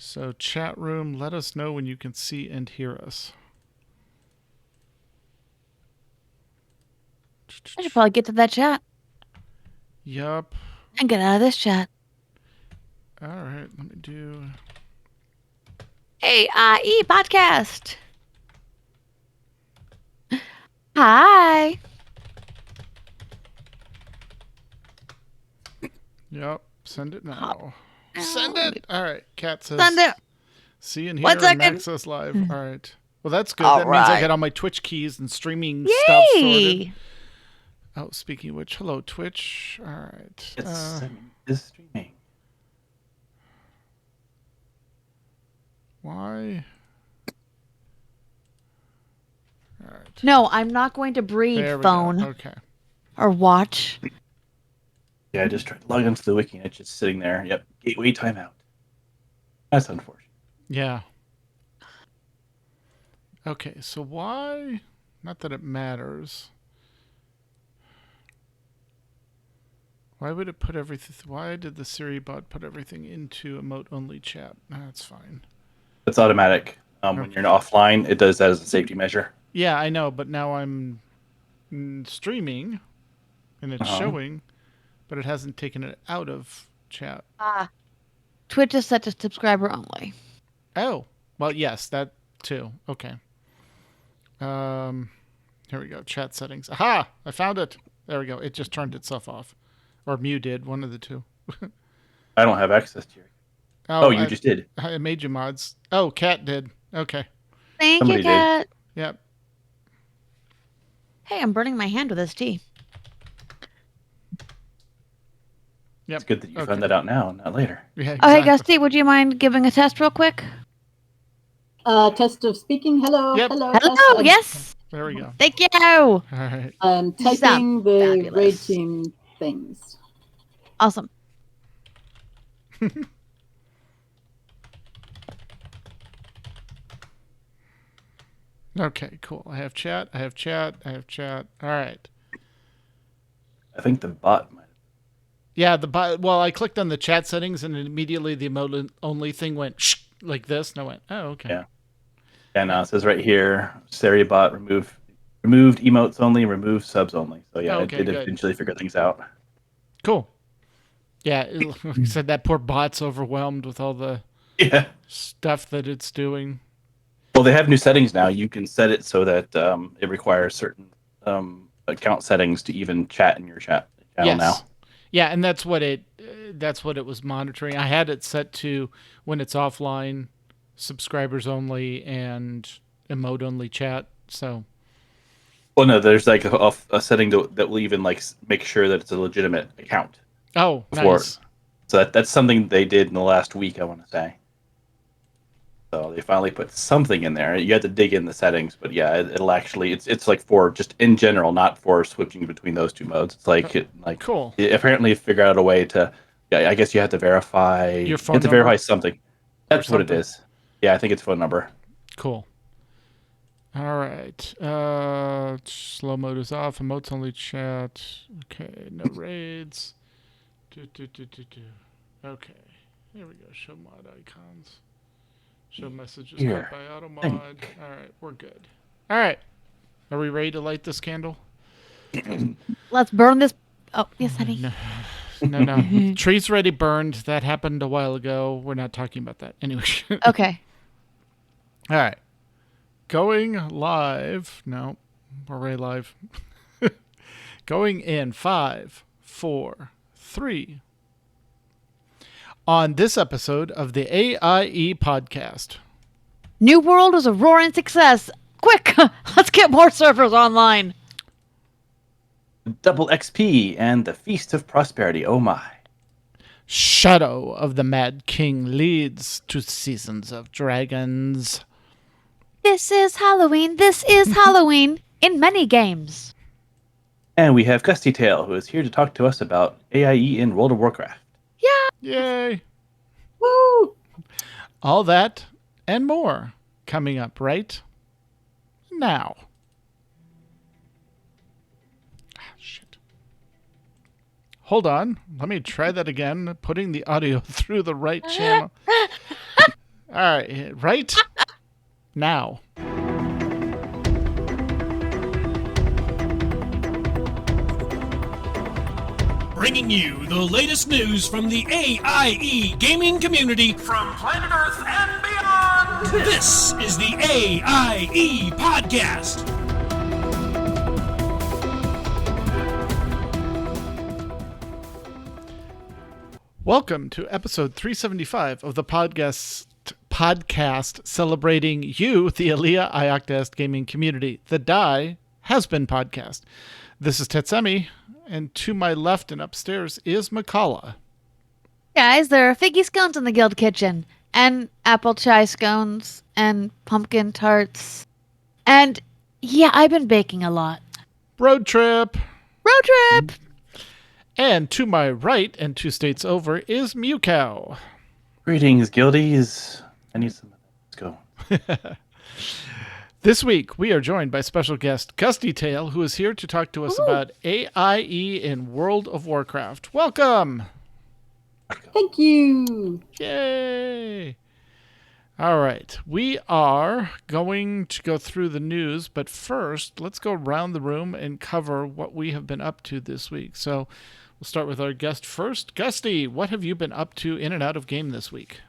So chat room, let us know when you can see and hear us. I should probably get to that chat. Yup. And get out of this chat. All right, let me do... AIE Podcast. Hi. Yup, send it now. Oh, Send it! All right, Kat says... Send it. See and 1 hear and second. access live. All right. Well, that's good. All That means I right. got all my Twitch keys and streaming stuff sorted. Yay. Oh, speaking of which, hello, Twitch. All right. It's streaming. Why? All right. No, I'm not going to breathe, There we phone. go. Okay. Or watch. Yeah, I just tried to log into the wiki and it's just sitting there. Yep, gateway timeout. That's unfortunate. Yeah. Okay, so why? Not that it matters. Why would it put everything... Why did the Siri bot put everything into emote-only chat? That's fine. It's automatic. When you're offline, it does that as a safety measure. Yeah, I know, but now I'm streaming, and it's showing, but it hasn't taken it out of chat. Twitch is set to subscriber only. Oh, well, yes, that too. Okay. Here we go. Chat settings. Aha! I found it. There we go. It just turned itself off. Or Mew did. One of the two. I don't have access to your... Oh, you just did. I made you mods. Oh, Kat did. Okay. Thank Somebody you, did. Kat. Yep. Hey, I'm burning my hand with this tea. Yep. It's good that you found that out now, not later. Yeah, Oh, hey, exactly. Gusty, would you mind giving a test real quick? Test of speaking. Hello. Yep. Hello. Hello, test. yes. There we go. Thank you. All right. I'm You sound typing the fabulous. raid team things. Awesome. Okay, cool. I have chat. I have chat. I have chat. All right. I think the bot might... Yeah, well, I clicked on the chat settings and immediately the emote only thing went shh, like this, and I went, oh, okay. Yeah. And it says right here, Siri bot removed emotes only, removed subs only. So yeah, Okay, it did good. eventually figure things out. Cool. Yeah, like you said, that poor bot's overwhelmed with all the Yeah. stuff that it's doing. Well, they have new settings now. You can set it so that it requires certain account settings to even chat in your chat channel now. Yeah, and that's what it was monitoring. I had it set to when it's offline, subscribers only and emote only chat. So Well, no, there's like a setting that will even like make sure that it's a legitimate account. oh, Before. nice. So that's something they did in the last week, I want to say. So they finally put something in there. You had to dig in the settings, but yeah, it'll actually it's like for just in general, not for switching between those two modes. It's like Cool. It apparently figured out a way to. Yeah, I guess you have to verify. Your phone you have to number? verify something. That's what it something. is. Yeah, I think it's phone number. Cool. All right. Slow mode is off. Emotes only chat. Okay. No raids. Okay. Here we go. Show mod icons. Show messages Here. cut by auto mod. All right. We're good. All right. Are we ready to light this candle? Let's burn this. Oh, yes, honey. No. Tree's already burned. That happened a while ago. We're not talking about that. Anyway. Okay. All right. Going live. No, we're already live. Going in 5, 4, 3. On this episode of the AIE Podcast. New World was a roaring success. Quick, let's get more servers online. Double XP and the Feast of Prosperity. Oh my. Shadow of the Mad King leads to Seasons of Dragons. This is Halloween. This is Halloween in many games. And we have Gusty Tail, who is here to talk to us about AIE in World of Warcraft. Yay! Woo! All that and more coming up right now. Shit. Hold on. Let me try that again. Putting the audio through the right channel. All right, right now. Bringing you the latest news from the AIE gaming community from planet Earth and beyond. This is the AIE Podcast. Welcome to episode 375 of the podcast celebrating you, the Aaliyah Ioctast gaming community. The Die Has Been podcast. This is Tetsemi, and to my left and upstairs is Makala. Guys, there are figgy scones in the guild kitchen, and apple chai scones, and pumpkin tarts. And yeah, I've been baking a lot. Road trip. Road trip! And to my right and 2 states over is Mew Cow. Greetings, guildies. I need some. Let's go. This week, we are joined by special guest Gusty Tail, who is here to talk to us about AIE in World of Warcraft. Welcome! Thank you. Yay! All right, we are going to go through the news, but first, let's go around the room and cover what we have been up to this week. So we'll start with our guest first. Gusty, what have you been up to in and out of game this week?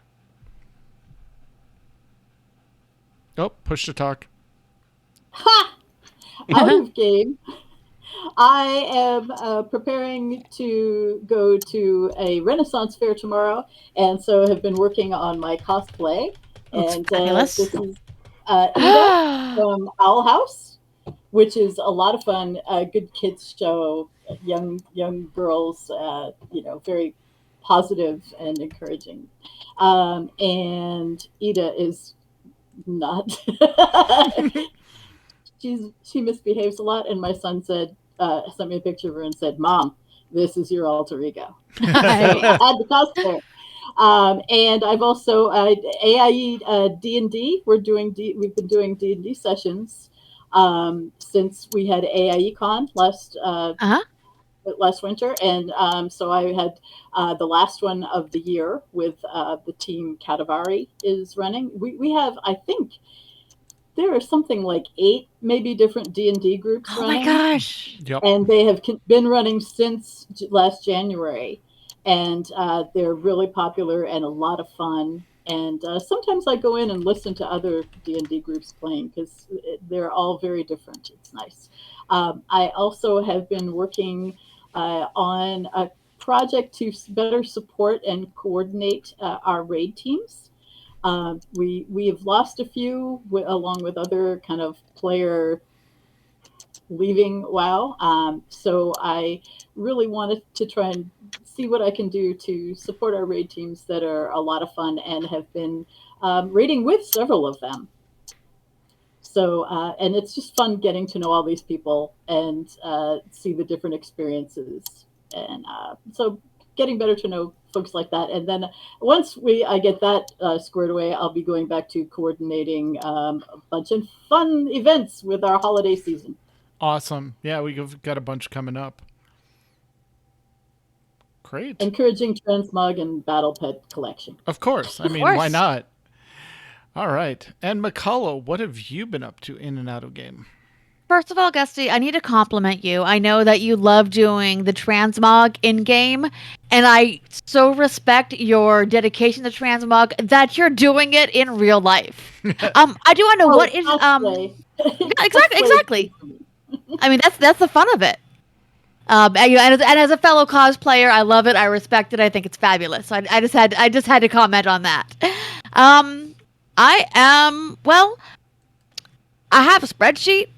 Oh, push to talk. Ha! Out of game. I am preparing to go to a Renaissance fair tomorrow, and so have been working on my cosplay. And this is Ida from Owl House, which is a lot of fun. A good kids show, young girls, very positive and encouraging. And Ida is not. She misbehaves a lot, and my son sent me a picture of her and said, "Mom, this is your alter ego." So I had the cosplay. And I've also AIE D&D. We've been doing D&D sessions since we had AIE Con last winter, and so I had the last one of the year with the team Katavari is running. We have, I think, there are something like 8 maybe different D&D groups running. Oh my gosh. Yep. And they have been running since last January. And they're really popular and a lot of fun. And sometimes I go in and listen to other D&D groups playing because they're all very different. It's nice. I also have been working on a project to better support and coordinate our raid teams. We have lost a few along with other kind of player leaving WoW. So I really wanted to try and see what I can do to support our raid teams that are a lot of fun and have been raiding with several of them. So, and it's just fun getting to know all these people and see the different experiences. And so getting better to know folks like that. And then once I get that squared away, I'll be going back to coordinating a bunch of fun events with our holiday season. Awesome. Yeah, we've got a bunch coming up. Great. Encouraging transmog and battle pet collection. Of course. I mean, why not? All right. And McCullough, what have you been up to in and out of game? First of all, Gusty, I need to compliment you. I know that you love doing the transmog in-game, and I so respect your dedication to transmog that you're doing it in real life. I do want to know what is exactly. I mean, that's the fun of it. And as a fellow cosplayer, I love it. I respect it. I think it's fabulous. So I just had to comment on that. I have a spreadsheet,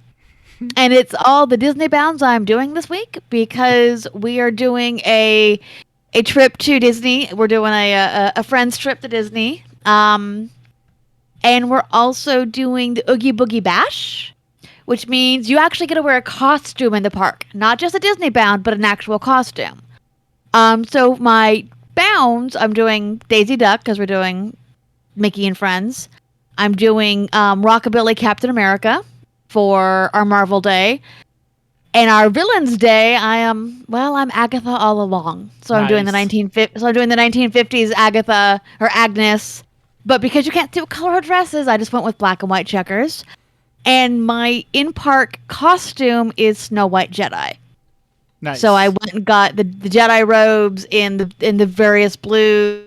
and it's all the Disney bounds I'm doing this week because we are doing a trip to Disney. We're doing a friend's trip to Disney, and we're also doing the Oogie Boogie Bash, which means you actually get to wear a costume in the park. Not just a Disney bound, but an actual costume. So my bounds, I'm doing Daisy Duck because we're doing Mickey and Friends. I'm doing Rockabilly Captain America for our Marvel Day. And our Villains Day, I'm Agatha all along. So I'm doing the 1950s Agatha or Agnes But because you can't do color her dresses, I just went with black and white checkers. And my in-park costume is Snow White Jedi. Nice. So I went and got the Jedi robes in the various blues.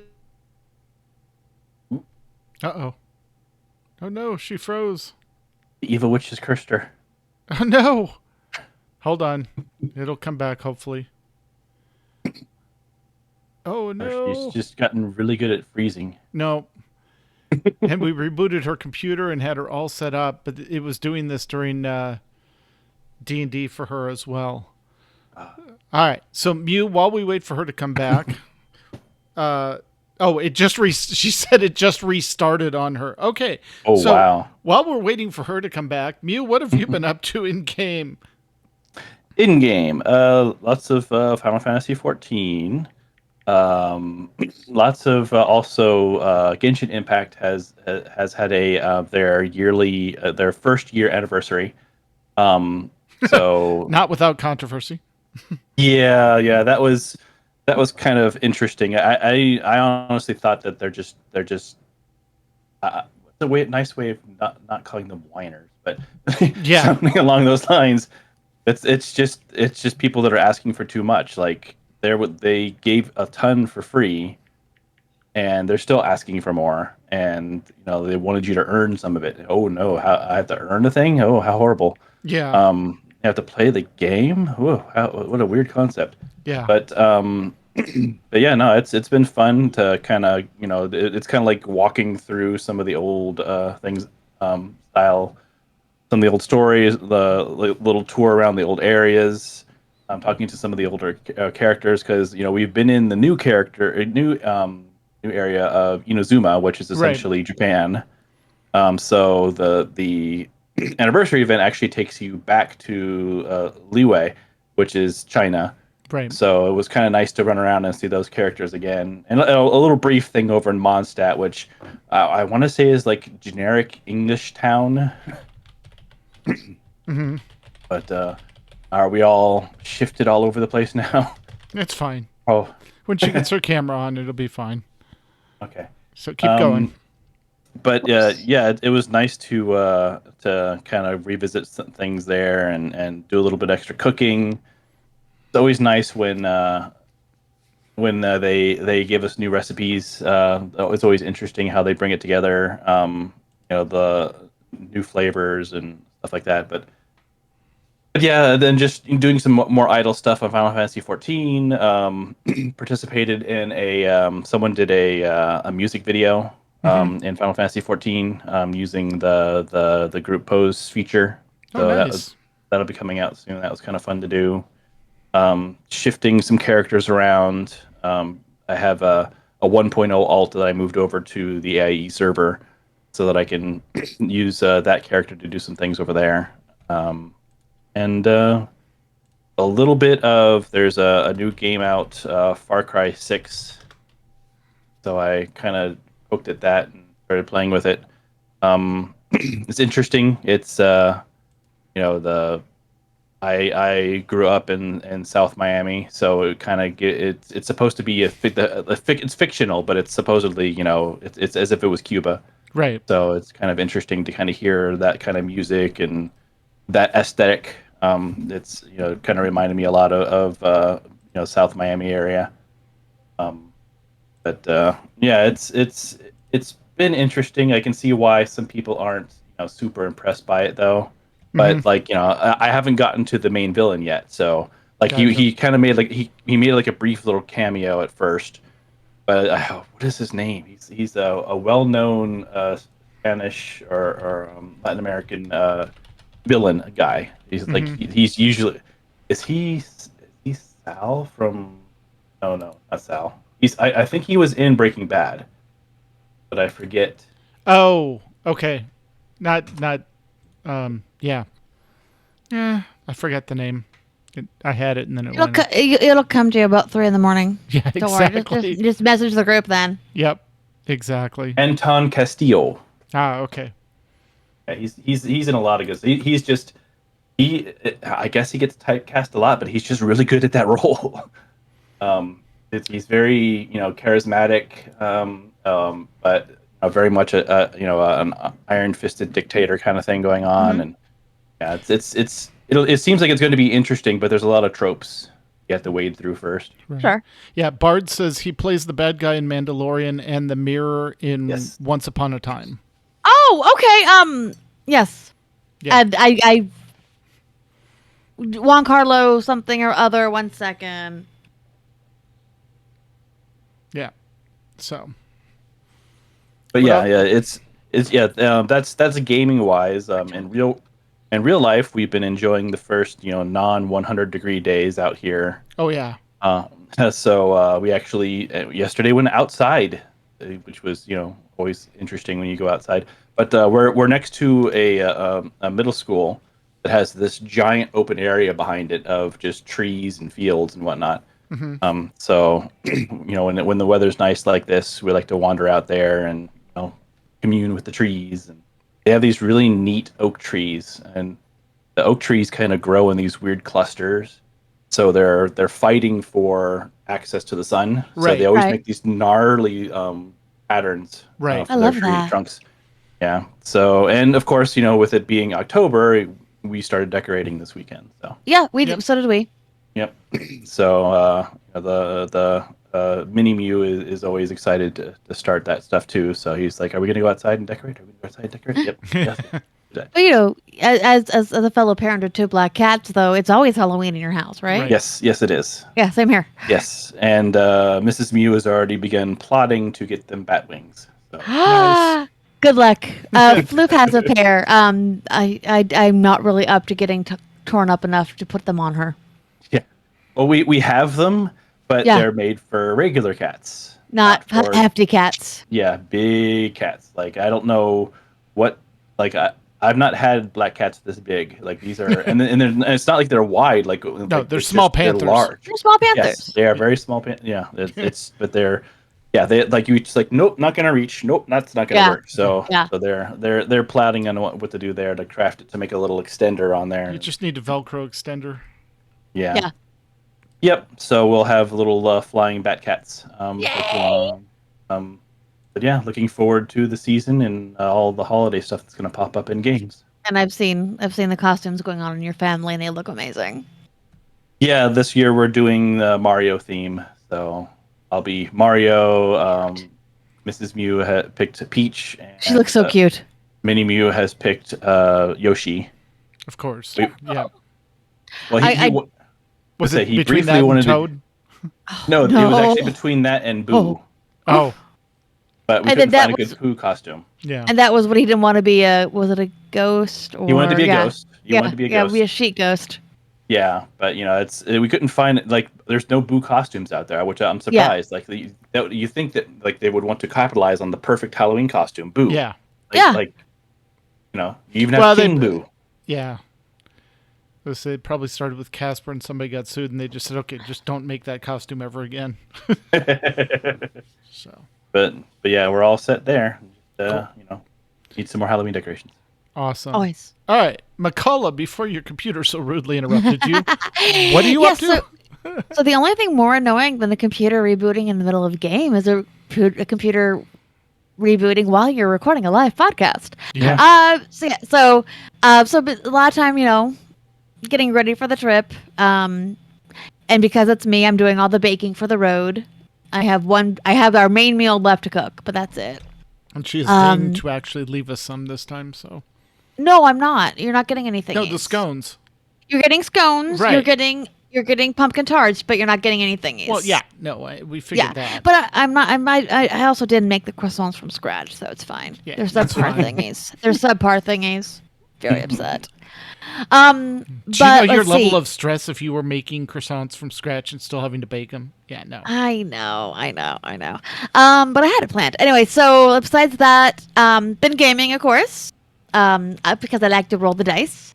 Uh-oh. Oh no, she froze. The evil witch has cursed her. Oh no. Hold on. It'll come back, hopefully. Oh no. She's just gotten really good at freezing. No. And we rebooted her computer and had her all set up, but it was doing this during D&D for her as well. All right. So Mew, while we wait for her to come back, it just she said it just restarted on her. Okay. Oh, so wow. While we're waiting for her to come back, Mew, what have you been up to in game? In game, lots of Final Fantasy 14. Lots of also Genshin Impact has had their yearly their first year anniversary. So Not without controversy. yeah, that was kind of interesting. I honestly thought that they're just it's a nice way of not calling them whiners, but Yeah. something along those lines. It's just people that are asking for too much. Like they gave a ton for free, and they're still asking for more. And they wanted you to earn some of it. Oh no, I have to earn the thing? Oh, how horrible! Yeah. You have to play the game. Whoa, what a weird concept. Yeah. But but yeah, no, it's been fun to kind of it's kind of like walking through some of the old things style. Some of the old stories, the little tour around the old areas. I'm talking to some of the older characters because we've been in the new area of Inazuma, which is essentially Japan. So the anniversary event actually takes you back to Liyue, which is China. Right. So it was kind of nice to run around and see those characters again, and a little brief thing over in Mondstadt, which I want to say is like generic English town. Mm-hmm. But are we all shifted all over the place now? It's fine. Oh, When she gets her camera on, it'll be fine. okay. So keep going. But yeah, it was nice to kind of revisit some things there and do a little bit extra cooking. It's always nice when they give us new recipes. It's always interesting how they bring it together. The new flavors and stuff like that. But yeah, then just doing some more idle stuff on Final Fantasy 14. Participated in someone did a music video in Final Fantasy 14 using the group pose feature. So nice. that'll be coming out soon. That was kind of fun to do. Shifting some characters around. I have a 1.0 alt that I moved over to the AIE server so that I can use that character to do some things over there. And a little bit of there's a new game out, Far Cry 6. So I kind of poked at that and started playing with it. It's interesting. It's I grew up in South Miami, so it kind of it's supposed to be it's fictional, but it's supposedly it's as if it was Cuba. Right. So it's kind of interesting to kind of hear that kind of music and that aesthetic. It's kind of reminded me a lot of South Miami area. But yeah, it's been interesting. I can see why some people aren't super impressed by it though. But I haven't gotten to the main villain yet. So Gotcha. he kind of made he made like a brief little cameo at first. But what is his name? He's a well-known Spanish or Latin American villain guy. He's he's usually is he Sal from? No, not Sal. I think he was in Breaking Bad, but I forget. Oh, okay. Not yeah. Yeah, I forget the name. I had it and then it went. It'll come to you about 3 a.m. Yeah, Don't worry. exactly. Just message the group then. Yep, exactly. Anton Castillo. Ah, okay. Yeah, he's in a lot of good. He's just I guess he gets typecast a lot, but he's just really good at that role. He's very charismatic, but very much an iron-fisted dictator kind of thing going on, and yeah, it seems like it's going to be interesting, but there's a lot of tropes you have to wade through first. Right. Sure. Yeah, Bard says he plays the bad guy in Mandalorian and the mirror in Yes. Once Upon a Time. Oh, okay. Yes. Yeah. And I Juan Carlo something or other. 1 second. Yeah. So. But Well- that's gaming wise. In real life, we've been enjoying the first non 100-degree days out here. Oh yeah. So we actually yesterday went outside, which was always interesting when you go outside. But we're next to a middle school that has this giant open area behind it of just trees and fields and whatnot. So when the weather's nice like this, we like to wander out there and commune with the trees. And they have these really neat oak trees, and the oak trees kind of grow in these weird clusters. So they're fighting for access to the sun. So Right. they always Right. make these gnarly patterns. Right. For I their love tree that. trunks. Yeah. So, and of course, with it being October, we started decorating this weekend. So. Yeah, Yep. so did we. Yep. So the Mini Mew is always excited to start that stuff too. So he's like, "Are we gonna go outside and decorate? Are we gonna go outside and decorate?" Yep. Yes. But as a fellow parent of 2 black cats, though, it's always Halloween in your house, right? Right. Yes, it is. Yeah, same here. Yes, and Mrs. Mew has already begun plotting to get them bat wings. So. Nice. Good luck. Floop has a pair. I'm not really up to getting torn up enough to put them on her. Yeah. Well, we have them, but Yeah. they're made for regular cats. Not for- hefty cats. Yeah, big cats. Like I don't know what. Like I've not had black cats this big. Like these are, and it's not like they're wide. Like No, they're small panthers. They're large. They're small panthers. Yes, they are very small. But they're. Yeah, they like you just like nope, not gonna reach. Nope, that's not gonna Yeah. work. So Yeah. so they're plotting on what to do there to craft it to make a little extender on there. You just need a Velcro extender. Yeah. Yeah. Yep. So we'll have little flying bat cats. Yay! But yeah, looking forward to the season and all the holiday stuff that's going to pop up in games. And I've seen the costumes going on in your family, and they look amazing. Yeah, this year we're doing the Mario theme, so I'll be Mario. Mrs. Mew picked Peach. And, She looks so cute. Minnie Mew has picked Yoshi. Of course. Wait. Yeah. Well, Was say it he between briefly that and wanted to- Toad? no, it was No. actually between that and Boo, Oh, but we And couldn't then find a that good was- Boo costume. yeah. And that was what he didn't want to be. Was it a ghost? Or He wanted to be a yeah. ghost. He wanted to be a ghost. be a sheet ghost. Yeah, but we couldn't find like there's no Boo costumes out there, which I'm surprised. Like you think that like they would want to capitalize on the perfect Halloween costume, Boo. Yeah. Yeah. Like you even have King Boo. Yeah. They probably started with Casper and somebody got sued and they just said, okay, just don't make that costume ever again. So But yeah, we're all set there. Need some more Halloween decorations. awesome. Always. All right. McCullough, before your computer so rudely interrupted you, what are you up to? So the only thing more annoying than a computer rebooting in the middle of a game is a computer rebooting while you're recording a live podcast. Yeah. So but a lot of time, getting ready for the trip. And because it's me, I'm doing all the baking for the road. I have our main meal left to cook, but that's it. And she's going to actually leave us some this time, so. No, I'm not. You're not getting anything. No, the scones. You're getting scones. Right. You're getting pumpkin tarts, but you're not getting anything. Well, yeah. No, we figured that. But I'm not. I also didn't make the croissants from scratch, so it's fine. Yeah, They're that's subpar fine. thingies. They're subpar thingies. Very upset. Do you know your let's level see. of stress if you were making croissants from scratch and still having to bake them? Yeah, no. I know. But I had it planned. Anyway, so besides that, been gaming, of course, because I like to roll the dice.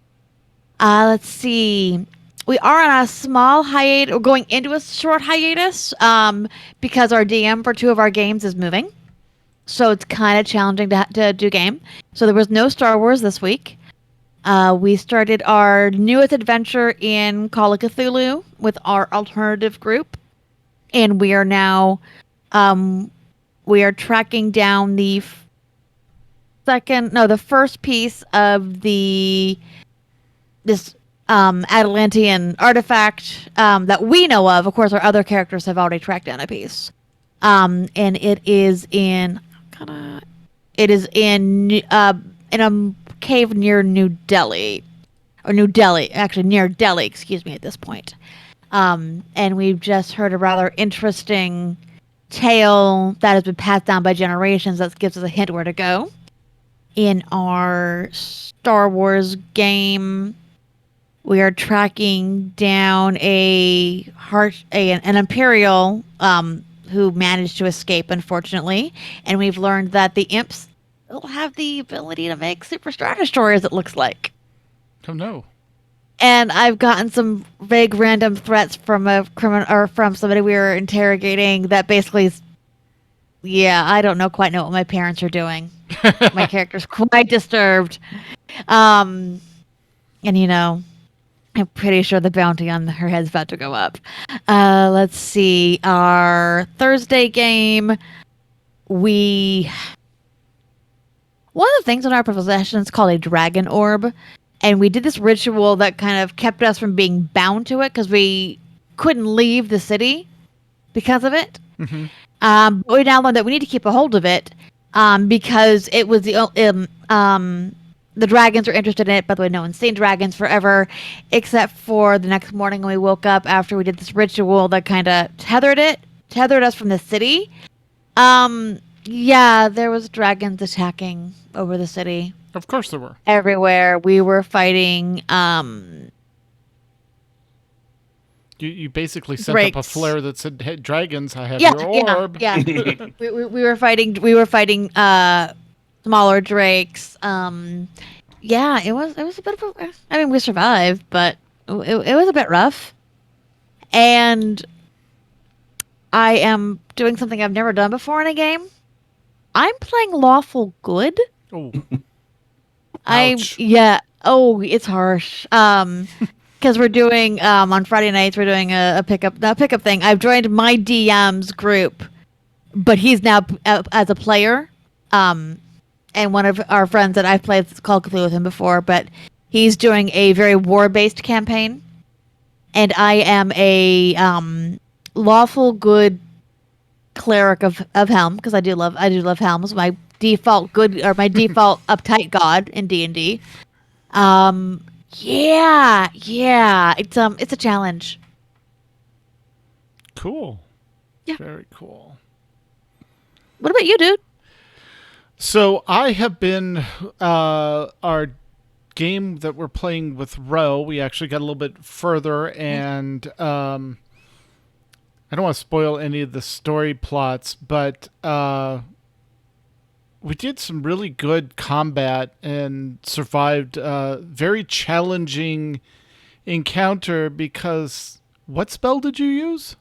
Let's see. We are on a small hiatus, or going into a short hiatus, because our DM for 2 of our games is moving. So it's kind of challenging to do game. So there was no Star Wars this week. We started our newest adventure in Call of Cthulhu with our alternative group. And we are now, we are tracking down the the first piece of this Atalantean artifact that we know of. Of course, our other characters have already tracked down a piece, and it is in a cave near New Delhi, near Delhi. Excuse me. At this point, and we've just heard a rather interesting tale that has been passed down by generations that gives us a hint where to go. In our Star Wars game, we are tracking down an Imperial who managed to escape, unfortunately, and we've learned that the imps will have the ability to make super star destroyers, it looks like. Oh no. And I've gotten some vague random threats from a criminal or from somebody we were interrogating that basically is, I don't quite know what my parents are doing. My character's quite disturbed. And I'm pretty sure the bounty on her head's about to go up. Let's see. Our Thursday game, one of the things in our possession is called a dragon orb. And we did this ritual that kind of kept us from being bound to it because we couldn't leave the city because of it. Mm-hmm. But we now learned that we need to keep a hold of it because it was the dragons are interested in it. By the way, no one's seen dragons forever, except for the next morning when we woke up after we did this ritual that kind of tethered us from the city. There was dragons attacking over the city. Of course there were. Everywhere. We were fighting You basically set drakes. up a flare that said, "Hey, dragons, I have your orb." Yeah. we were fighting smaller drakes. It was a bit of we survived, but it was a bit rough. And I am doing something I've never done before in a game. I'm playing lawful good. Oh. Ouch. It's harsh. Because we're doing on Friday nights, we're doing a pickup thing. I've joined my DM's group, but he's now as a player. And one of our friends that I've played Call of Cthulhu with him before, but he's doing a very war-based campaign, and I am a lawful good cleric of Helm because I do love Helm as my default good or my default uptight god in D&D. It's a challenge. Cool. Yeah. Very cool. What about you, dude? So I have been our game that we're playing with Ro. We actually got a little bit further, and I don't want to spoil any of the story plots, but we did some really good combat and survived a very challenging encounter because what spell did you use?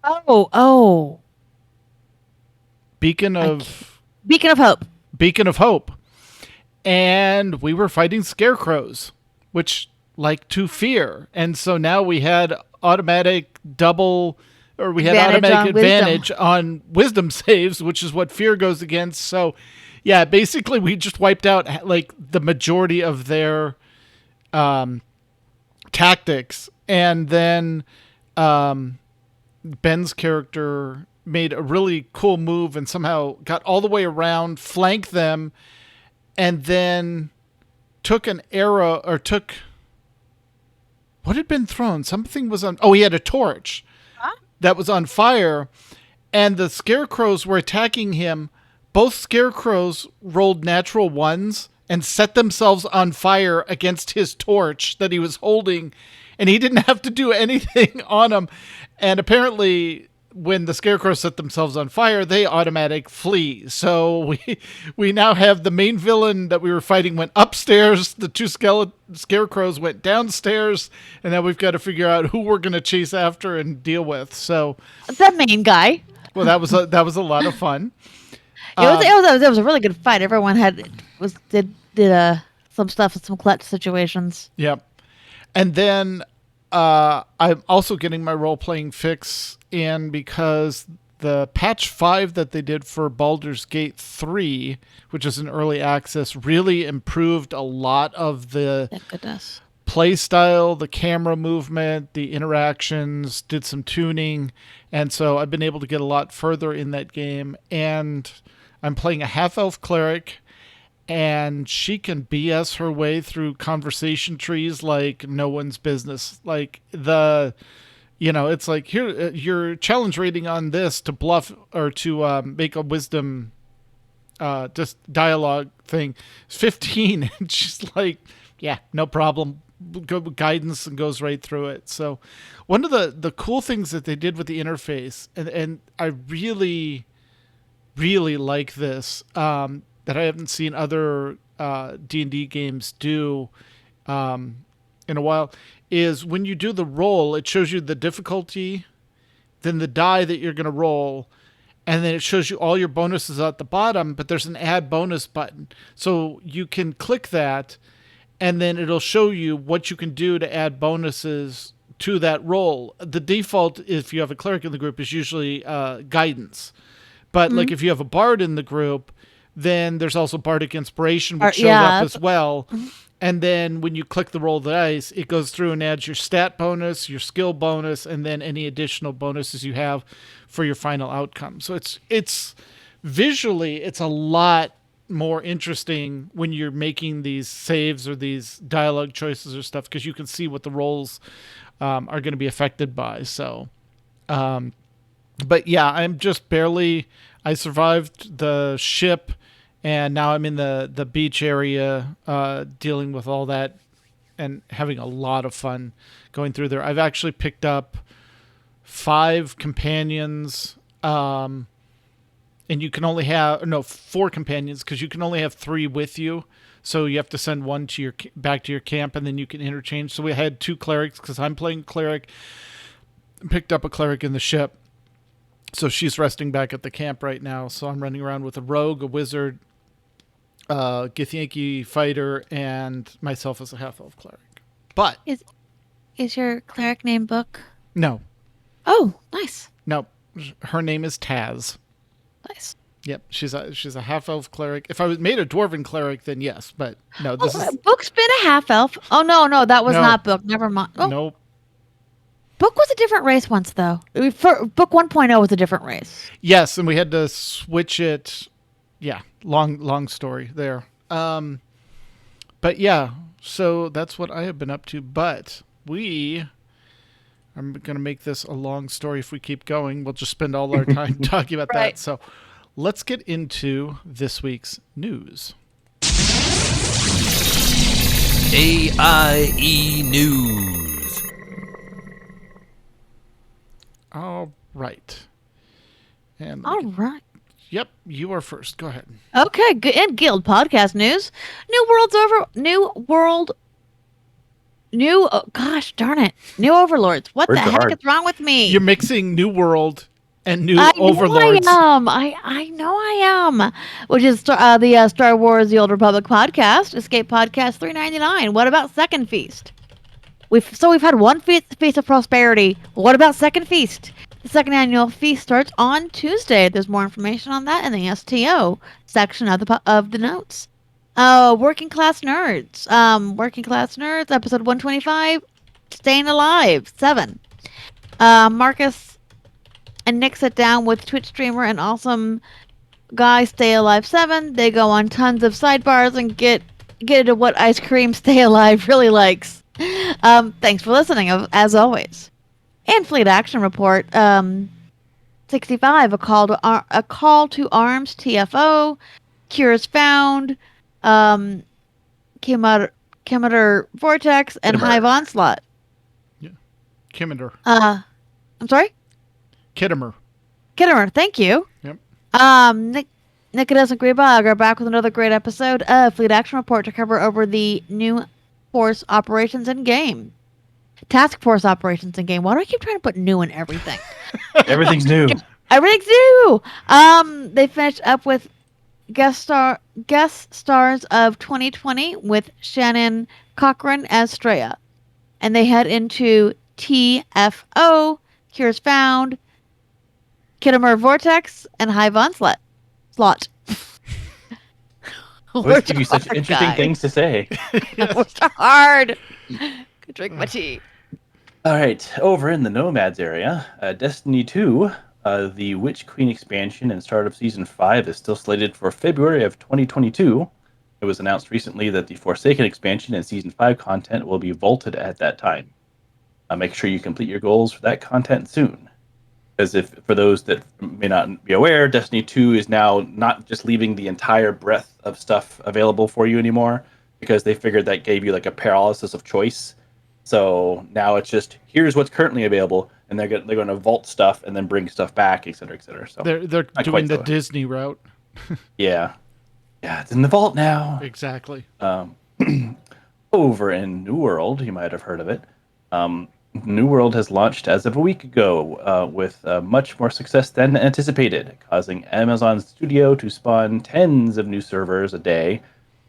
Oh. Beacon of Hope. Beacon of Hope. And we were fighting scarecrows, which like to fear. And so now we had automatic advantage on wisdom saves, which is what fear goes against. So yeah, basically we just wiped out like the majority of their tactics. And then Ben's character made a really cool move and somehow got all the way around, flanked them, and then took an arrow or took what had been thrown. Something was on. Oh, he had a torch that was on fire, and the scarecrows were attacking him. Both scarecrows rolled natural ones and set themselves on fire against his torch that he was holding, and he didn't have to do anything on them. And apparently, when the scarecrows set themselves on fire, they automatic flee. So we now have the main villain that we were fighting went upstairs, the two scarecrows went downstairs, and now we've got to figure out who we're going to chase after and deal with. So the main guy. Well, that was a lot of fun. It was a really good fight. Everyone did some stuff with some clutch situations. Yep. And then I'm also getting my role-playing fix in because the patch 5 that they did for Baldur's Gate 3, which is an early access, really improved a lot of the Thank goodness. play style, the camera movement, the interactions, did some tuning. And so I've been able to get a lot further in that game. And I'm playing a half-elf cleric, and she can BS her way through conversation trees like no one's business. Like it's like, here, your challenge rating on this to bluff or to make a wisdom just dialogue thing is 15. And she's like, yeah, no problem. Go with guidance and goes right through it. So one of the cool things that they did with the interface, and I really, really like this, that I haven't seen other D&D games do in a while, is when you do the roll, it shows you the difficulty, then the die that you're going to roll, and then it shows you all your bonuses at the bottom, but there's an add bonus button. So you can click that, and then it'll show you what you can do to add bonuses to that roll. The default, if you have a cleric in the group, is usually guidance. But like if you have a bard in the group, then there's also bardic inspiration, which shows up as well. And then when you click the roll of the dice, it goes through and adds your stat bonus, your skill bonus, and then any additional bonuses you have for your final outcome. So it's visually, it's a lot more interesting when you're making these saves or these dialogue choices or stuff, because you can see what the rolls are going to be affected by. So, but yeah, I'm just barely, I survived the ship, and now I'm in the beach area, dealing with all that and having a lot of fun going through there. I've actually picked up 5 companions, and you can only have 4 companions, because you can only have 3 with you. So you have to send one to back to your camp, and then you can interchange. So we had 2 clerics, because I'm playing cleric. Picked up a cleric in the ship, so she's resting back at the camp right now. So I'm running around with a rogue, a wizard, Githyanki fighter, and myself as a half-elf cleric. But Is your cleric name Book? no, Oh, nice. no, her name is Taz. Nice. Yep, she's a half-elf cleric. If I was made a dwarven cleric, then yes, but no, this is Book's been a half elf. Oh no, that was No. not Book. Never mind. Oh, nope. Book was a different race once, though. Book 1.0 was a different race. Yes, and we had to switch it. Yeah, long story there. But yeah, so that's what I have been up to. But I'm going to make this a long story if we keep going. We'll just spend all our time talking about Right. that. So let's get into this week's news. AIE News. All right. And All right. yep, you are first. Go ahead. Okay, and Guild podcast news. Gosh darn it. New Overlords. What Words the are heck hard. is wrong with me? You're mixing New World and New I Overlords. know I am. Which is the Star Wars The Old Republic podcast, Escape Podcast 399. What about Second Feast? We've had one feast of prosperity. What about Second Feast? The second annual feast starts on Tuesday. There's more information on that in the STO section of the notes. Working Class Nerds. Working Class Nerds, episode 125, Staying Alive 7. Marcus and Nick sit down with Twitch streamer and awesome guy Stay Alive 7. They go on tons of sidebars and get into what ice cream Stay Alive really likes. Thanks for listening, as always. And Fleet Action Report 65, a call to arms TFO, cures found, Kimater Vortex, and Kimater. Hive Onslaught. Kimmerer. I'm sorry? Kittimer. Thank you. Yep. Nicodemus and Greba are back with another great episode of Fleet Action Report to cover over the new force operations in game. Task force operations in game. Why do I keep trying to put new in everything? Everything's new. Everything's new. They finished up with guest stars of 2020 with Shannon Cochran as Straya, and they head into TFO, Cures Found, Kittimer Vortex, and Hive Onslaught. Slot. Always give you such interesting things to say. Words are hard. Go drink my tea. All right, over in the Nomads area, Destiny 2, the Witch Queen expansion and start of Season 5 is still slated for February of 2022. It was announced recently that the Forsaken expansion and Season 5 content will be vaulted at that time. Make sure you complete your goals for that content soon. Because for those that may not be aware, Destiny 2 is now not just leaving the entire breadth of stuff available for you anymore, because they figured that gave you like a paralysis of choice. So now it's just, here's what's currently available, and they're going to vault stuff and then bring stuff back, et cetera, et cetera. So they're doing the Disney route. Yeah, it's in the vault now. Exactly. Over in New World, you might have heard of it. New World has launched as of a week ago with much more success than anticipated, causing Amazon Studio to spawn tens of new servers a day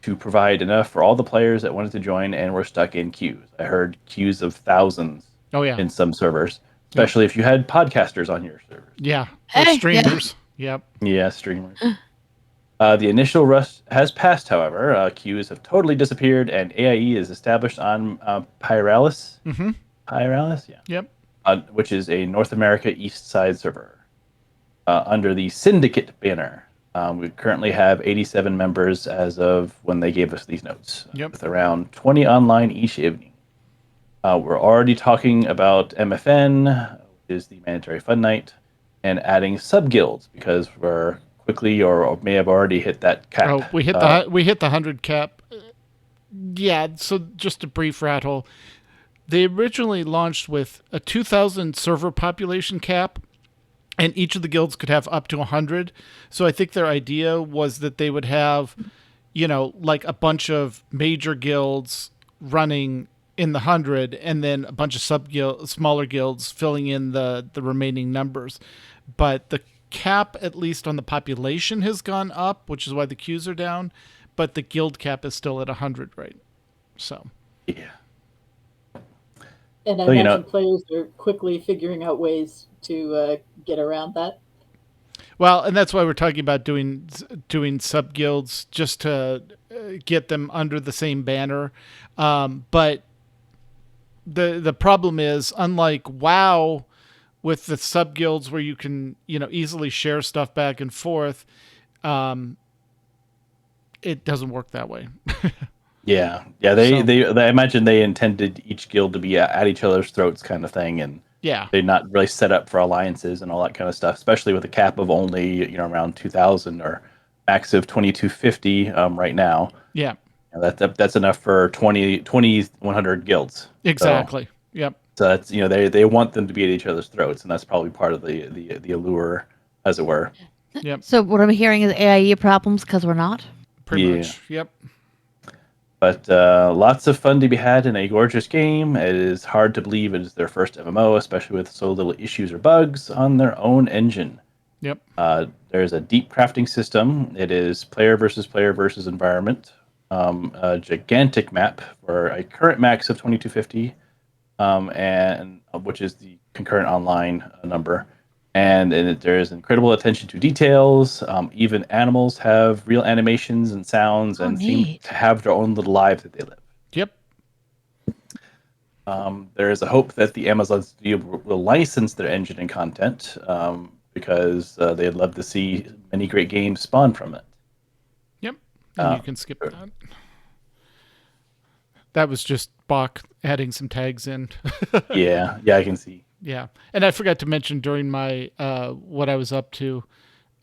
to provide enough for all the players that wanted to join and were stuck in queues. I heard queues of thousands in some servers, especially if you had podcasters on your servers. Yeah, or streamers. Yep. Yeah, streamers. The initial rush has passed, however. Queues have totally disappeared, and AIE is established on Pyralis. Mm-hmm. Pyralis, yeah. Yep. Which is a North America East Side server under the Syndicate banner. We currently have 87 members as of when they gave us these notes, with around 20 online each evening. We're already talking about MFN, which is the Mandatory Fun Night, and adding sub-guilds because we're quickly or may have already hit that cap. Oh, we hit the 100 cap. Yeah, so just a brief rattle. They originally launched with a 2,000 server population cap, and each of the guilds could have up to 100. So I think their idea was that they would have, like a bunch of major guilds running in the 100, and then a bunch of smaller guilds filling in the remaining numbers. But the cap, at least on the population, has gone up, which is why the queues are down. But the guild cap is still at 100, right? So. Yeah. And I imagine players are quickly figuring out ways to get around that. Well, and that's why we're talking about doing sub guilds just to get them under the same banner. But the problem is, unlike WoW, with the sub guilds where you can easily share stuff back and forth, it doesn't work that way. Yeah. They I imagine they intended each guild to be at each other's throats, kind of thing, and they're not really set up for alliances and all that kind of stuff. Especially with a cap of only around 2,000 or max of 2,250 right now. Yeah, that's enough for 2,100 guilds. Exactly. So, yep. So that's they want them to be at each other's throats, and that's probably part of the allure, as it were. Yep. So what I'm hearing is AIE problems because we're not. Pretty much. Yep. But lots of fun to be had in a gorgeous game. It is hard to believe it is their first MMO, especially with so little issues or bugs on their own engine. Yep. There's a deep crafting system. It is player versus environment. A gigantic map for a current max of 2,250, and which is the concurrent online number. And there is incredible attention to details. Even animals have real animations and sounds and seem to have their own little lives that they live. Yep. There is a hope that the Amazon Studio will license their engine and content because they'd love to see many great games spawn from it. Yep. And you can skip that. That was just Bach adding some tags in. Yeah, I can see. Yeah, and I forgot to mention during my what I was up to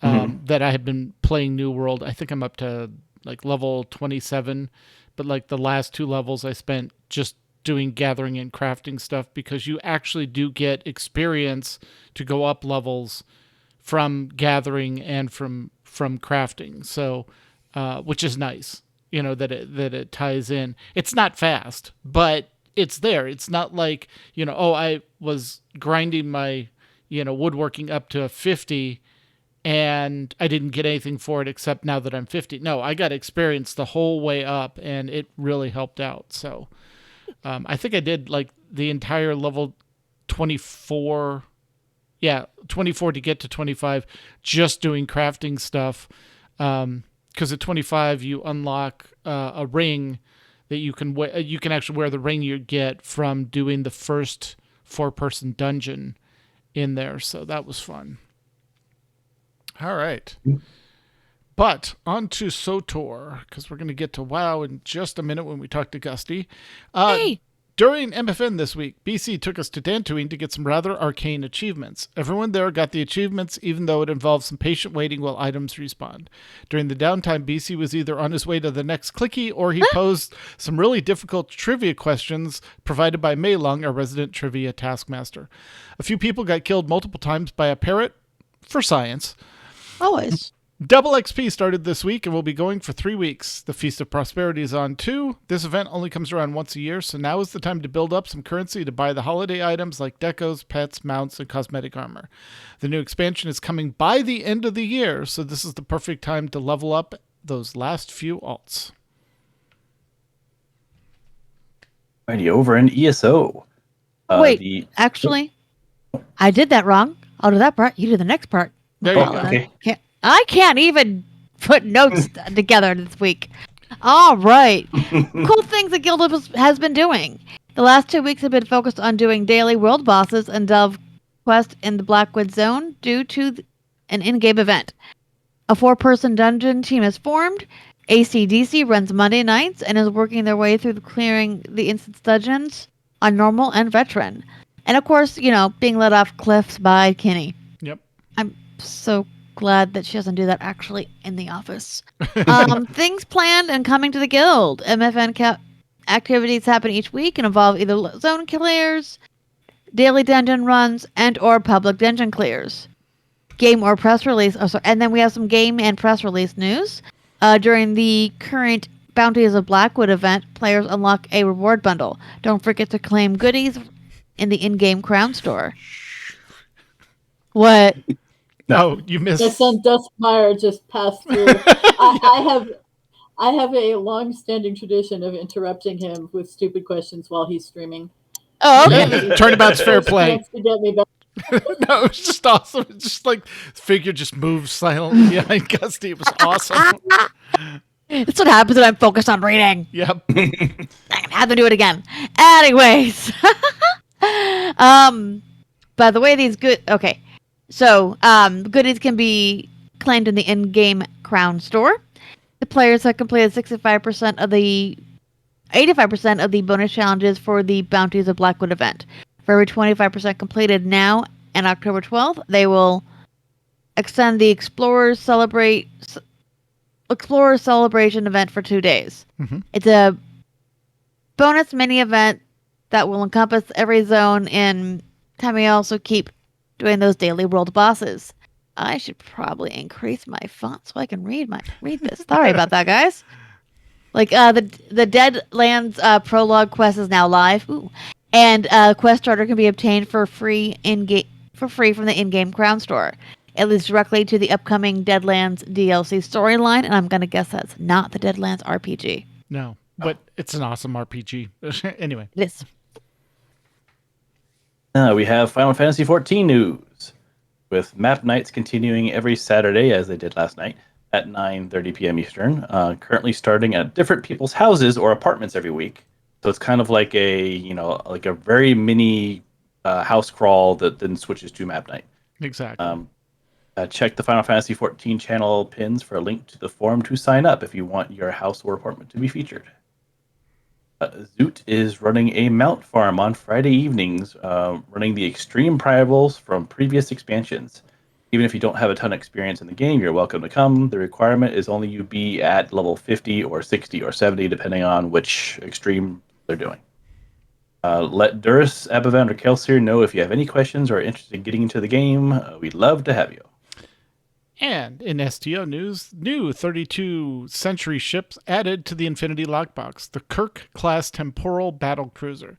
that I had been playing New World. I think I'm up to like level 27, but like the last 2 levels I spent just doing gathering and crafting stuff because you actually do get experience to go up levels from gathering and from crafting. So, which is nice, that it ties in. It's not fast, but it's there. It's not like, I was grinding my, woodworking up to 50 and I didn't get anything for it except now that I'm 50. No, I got experience the whole way up and it really helped out. So I think I did like the entire level 24, yeah, 24 to get to 25, just doing crafting stuff. Because at 25 you unlock a ring that you can actually wear the ring you get from doing the first 4-person dungeon in there. So that was fun. All right. But on to SOTOR, because we're going to get to WoW in just a minute when we talk to Gusty. Hey! During MFN this week, BC took us to Dantooine to get some rather arcane achievements. Everyone there got the achievements, even though it involved some patient waiting while items respawned. During the downtime, BC was either on his way to the next clicky, or he posed some really difficult trivia questions provided by Mei Lung, our resident trivia taskmaster. A few people got killed multiple times by a parrot for science. Always. Double XP started this week and will be going for 3 weeks. The Feast of Prosperity is on too. This event only comes around once a year, so now is the time to build up some currency to buy the holiday items like decos, pets, mounts, and cosmetic armor. The new expansion is coming by the end of the year, so this is the perfect time to level up those last few alts. Alrighty, over in ESO. Wait, actually, I did that wrong. I'll do that part. You do the next part. There you Oh, go. okay. I can't even put notes together this week. All right. Cool things that Guild has been doing. The last 2 weeks have been focused on doing daily world bosses and Delve Quest in the Blackwood Zone due to an in-game event. A 4-person dungeon team is formed. ACDC runs Monday nights and is working their way through clearing the instance dungeons on normal and veteran. And of course, being let off cliffs by Kenny. Yep. I'm so glad that she doesn't do that actually in the office. Things planned and coming to the guild. MFN activities happen each week and involve either zone clears, daily dungeon runs, and or public dungeon clears. Game or press release. And then we have some game and press release news. During the current Bounties of Blackwood event, players unlock a reward bundle. Don't forget to claim goodies in the in-game crown store. What? No, you missed. My son Duskmeyer just passed through. I have a long-standing tradition of interrupting him with stupid questions while he's streaming. Oh, okay. Turnabout's fair play. Chance to get me back. No, it was just awesome. It's just like the figure just moves silently behind Gusty. It was awesome. That's what happens when I'm focused on reading. Yep. I'm gonna have to do it again. Anyways. By the way, these okay. So, goodies can be claimed in the in-game crown store. The players have completed 85% of the bonus challenges for the Bounties of Blackwood event. For every 25% completed now and October 12th, they will extend the Explorers Celebration event for 2 days. Mm-hmm. It's a bonus mini event that will encompass every zone in time. We also keep doing those daily world bosses. I should probably increase my font so I can read this. Sorry about that, guys. Like the Deadlands prologue quest is now live. Ooh. And quest starter can be obtained for free from the in-game crown store. It leads directly to the upcoming Deadlands DLC storyline, and I'm gonna guess that's not the Deadlands RPG. No, but it's an awesome RPG. Anyway. It is. We have Final Fantasy XIV news, with map nights continuing every Saturday, as they did last night, at 9:30 p.m. Eastern, currently starting at different people's houses or apartments every week. So it's kind of like a very mini house crawl that then switches to map night. Exactly. Check the Final Fantasy XIV channel pins for a link to the forum to sign up if you want your house or apartment to be featured. Zoot is running a mount farm on Friday evenings, running the extreme rivals from previous expansions. Even if you don't have a ton of experience in the game, you're welcome to come. The requirement is only you be at level 50 or 60 or 70, depending on which extreme they're doing. Let Duris, Abavan, or Kelsier know if you have any questions or are interested in getting into the game. We'd love to have you. And in STO news, new 32th century ships added to the Infinity Lockbox, the Kirk-class temporal battle cruiser.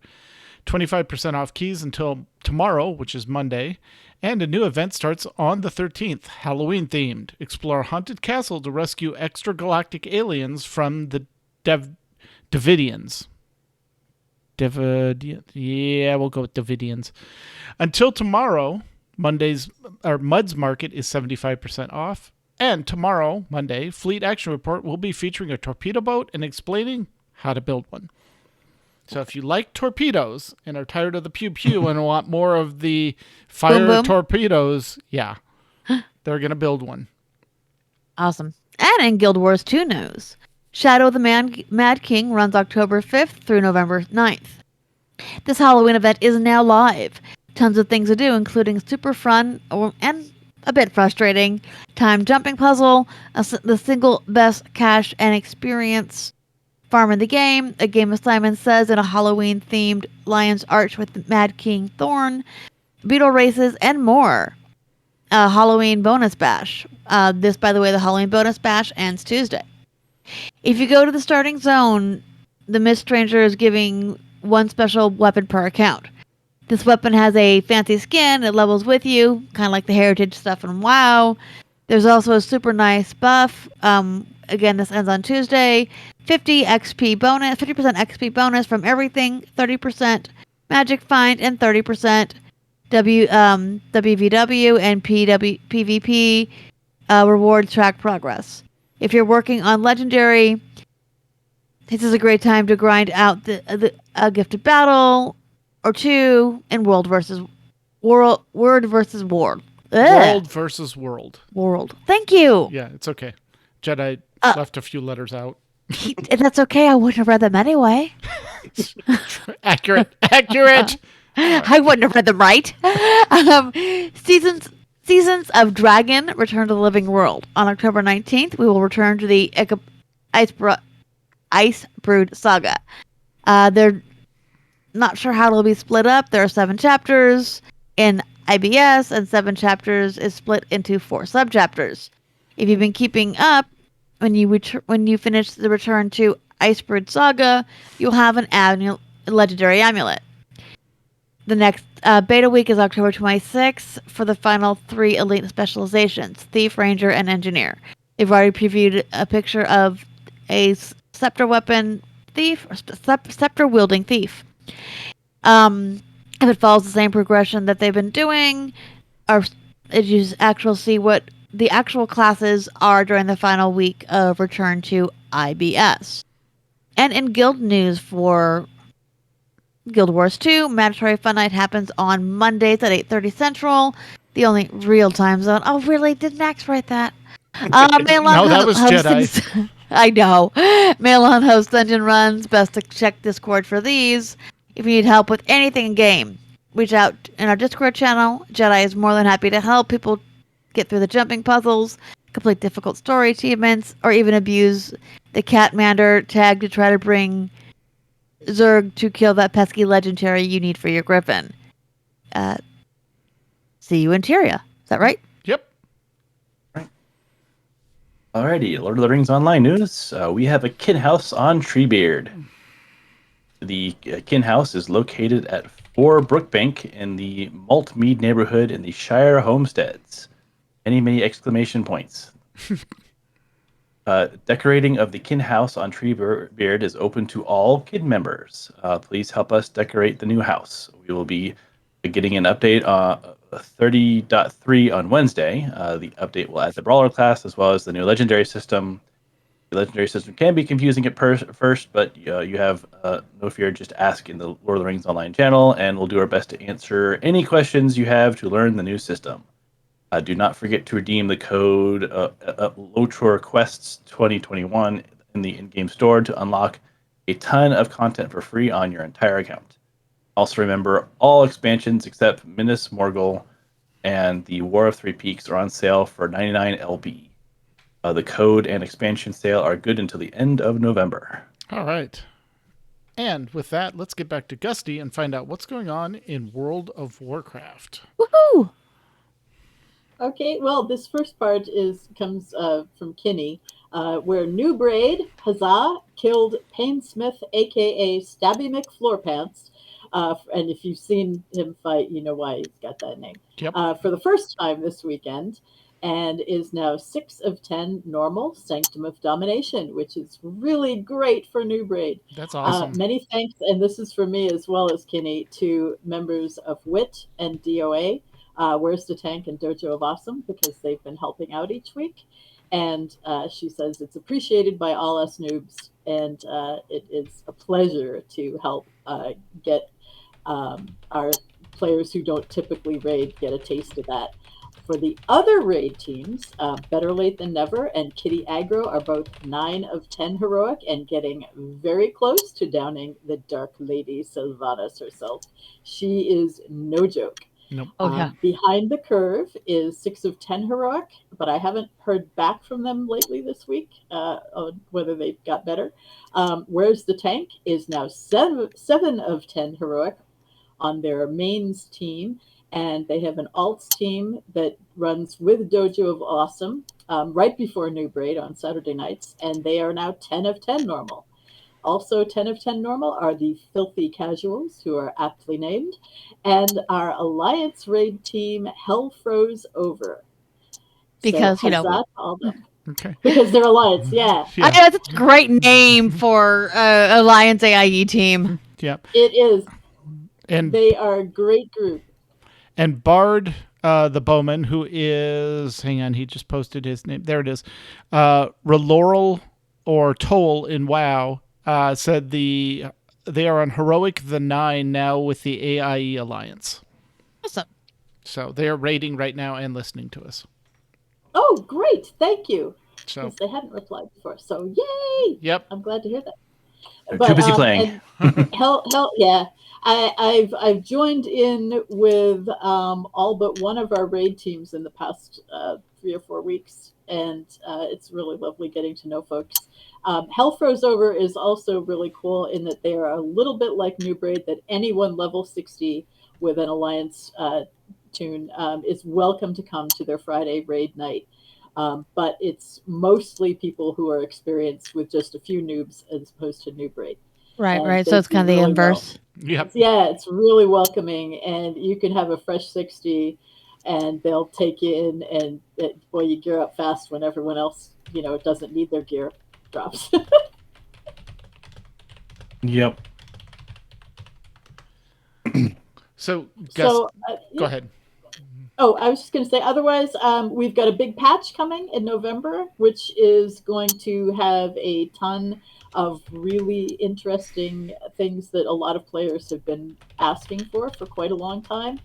25% off keys until tomorrow, which is Monday, and a new event starts on the 13th, Halloween-themed. Explore a haunted castle to rescue extragalactic aliens from the Davidians. Yeah, we'll go with Davidians. Until tomorrow, Mud's Market is 75% off. And tomorrow, Monday, Fleet Action Report will be featuring a torpedo boat and explaining how to build one. So if you like torpedoes and are tired of the pew pew and want more of the fire Boom, boom. torpedoes, yeah, they're going to build one. Awesome. And in Guild Wars 2 news, Shadow of the Mad King runs October 5th through November 9th. This Halloween event is now live. Tons of things to do, including super fun and a bit frustrating time jumping puzzle, the single best cash and experience farm in the game, a game of Simon Says in a Halloween-themed Lion's Arch with Mad King Thorn, beetle races, and more. Halloween bonus bash. This, by the way, the Halloween bonus bash ends Tuesday. If you go to the starting zone, the Mist Stranger is giving one special weapon per account. This weapon has a fancy skin. It levels with you, kind of like the heritage stuff in WoW. There's also a super nice buff. Again, this ends on Tuesday. 50% XP bonus from everything. 30% magic find and 30% WVW and PvP rewards track progress. If you're working on Legendary, this is a great time to grind out a gifted battle or two in Word versus World. World versus World. World. Thank you. Yeah, it's okay. Jedi left a few letters out. That's okay. I wouldn't have read them anyway. Accurate. I wouldn't have read them right. Seasons of Dragon return to the living world. On October 19th, we will return to the Ice Brood Saga. They're not sure how it'll be split up. There are 7 chapters in IBS, and 7 chapters is split into 4 subchapters. If you've been keeping up, when you finish the return to Icebrood Saga, you'll have an legendary amulet. The next beta week is October 26th for the final 3 elite specializations: Thief, Ranger, and Engineer. They've already previewed a picture of a scepter weapon thief, or scepter wielding thief. If it follows the same progression that they've been doing, or if you actually see what the actual classes are during the final week of return to IBS. And in guild news for Guild Wars 2, Mandatory Fun Night happens on Mondays at 8:30 Central, the only real time zone. Oh, really? Did Max write that? No, that was Jedi. I know. Mail-on host dungeon runs. Best to check Discord for these. If you need help with anything in-game, reach out in our Discord channel. Jedi is more than happy to help people get through the jumping puzzles, complete difficult story achievements, or even abuse the Catmander tag to try to bring Zerg to kill that pesky legendary you need for your Griffin. See you in Tyria. Is that right? Yep. Right. Alrighty, Lord of the Rings Online news. We have a kin house on Treebeard. The kin house is located at 4 Brookbank in the Maltmead neighborhood in the Shire Homesteads. Many exclamation points. Decorating of the kin house on Treebeard is open to all kid members. Please help us decorate the new house. We will be getting an update on 30.3 on Wednesday. The update will add the Brawler class as well as the new Legendary system. The Legendary system can be confusing at first, but you have no fear. Just ask in the Lord of the Rings Online channel, and we'll do our best to answer any questions you have to learn the new system. Do not forget to redeem the code LOTROR Quests 2021 in the in-game store to unlock a ton of content for free on your entire account. Also remember, all expansions except Minas Morgul and the War of Three Peaks are on sale for 99 LB. The code and expansion sale are good until the end of November. All right. And with that, let's get back to Gusty and find out what's going on in World of Warcraft. Woohoo! Okay, well, this first part comes from Kinney, where New Braid, Huzzah, killed Payne Smith, a.k.a. Stabby McFloorpants. And if you've seen him fight, you know why he's got that name. Yep. For the first time this weekend, and is now 6 of 10 normal Sanctum of Domination, which is really great for New Braid. That's awesome. Many thanks, and this is for me as well as Kinney, to members of WIT and DOA. Where's the Tank and Dojo of Awesome, because they've been helping out each week. And she says it's appreciated by all us noobs, and it is a pleasure to help get our players who don't typically raid get a taste of that. For the other raid teams, Better Late Than Never and Kitty Aggro are both 9 of 10 heroic and getting very close to downing the Dark Lady Sylvanas herself. She is no joke. Nope. Oh, yeah. Behind the Curve is 6 of 10 heroic, but I haven't heard back from them lately this week on whether they got better. Where's the Tank is now 7 of 10 heroic on their mains team, and they have an alts team that runs with Dojo of Awesome right before New Braid on Saturday nights, and they are now 10 of 10 normal. Also 10 of 10 normal are the Filthy Casuals, who are aptly named, and our Alliance raid team Hell Froze Over. Because, so, you know, huzzah to all them. Okay. Because they're Alliance, yeah. Yeah. That's a great name for Alliance AIE team. Yep. It is. And They are a great group. And Bard, the bowman, who is, hang on, he just posted his name. There it is. Reloral or Toll in WoW said they are on Heroic the 9 now with the AIE Alliance. Awesome. So they are raiding right now and listening to us. Oh, great. Thank you. So Because they hadn't replied before. So, yay. Yep. I'm glad to hear that. They're too busy playing. Hell, yeah. I've joined in with all but one of our raid teams in the past 3 or 4 weeks, and it's really lovely getting to know folks. Hell Froze Over is also really cool in that they are a little bit like New Braid, that anyone level 60 with an Alliance tune is welcome to come to their Friday raid night. But it's mostly people who are experienced with just a few noobs as opposed to New Braid. Right, And right. they So it's do kind of the really inverse. Yep. Yeah, it's really welcoming, and you can have a fresh 60, and they'll take you in, and boy, you gear up fast when everyone else, doesn't need their gear drops. Yep. So, Gus, So, go ahead. Oh, I was just going to say, otherwise, we've got a big patch coming in November, which is going to have a ton of really interesting things that a lot of players have been asking for quite a long time.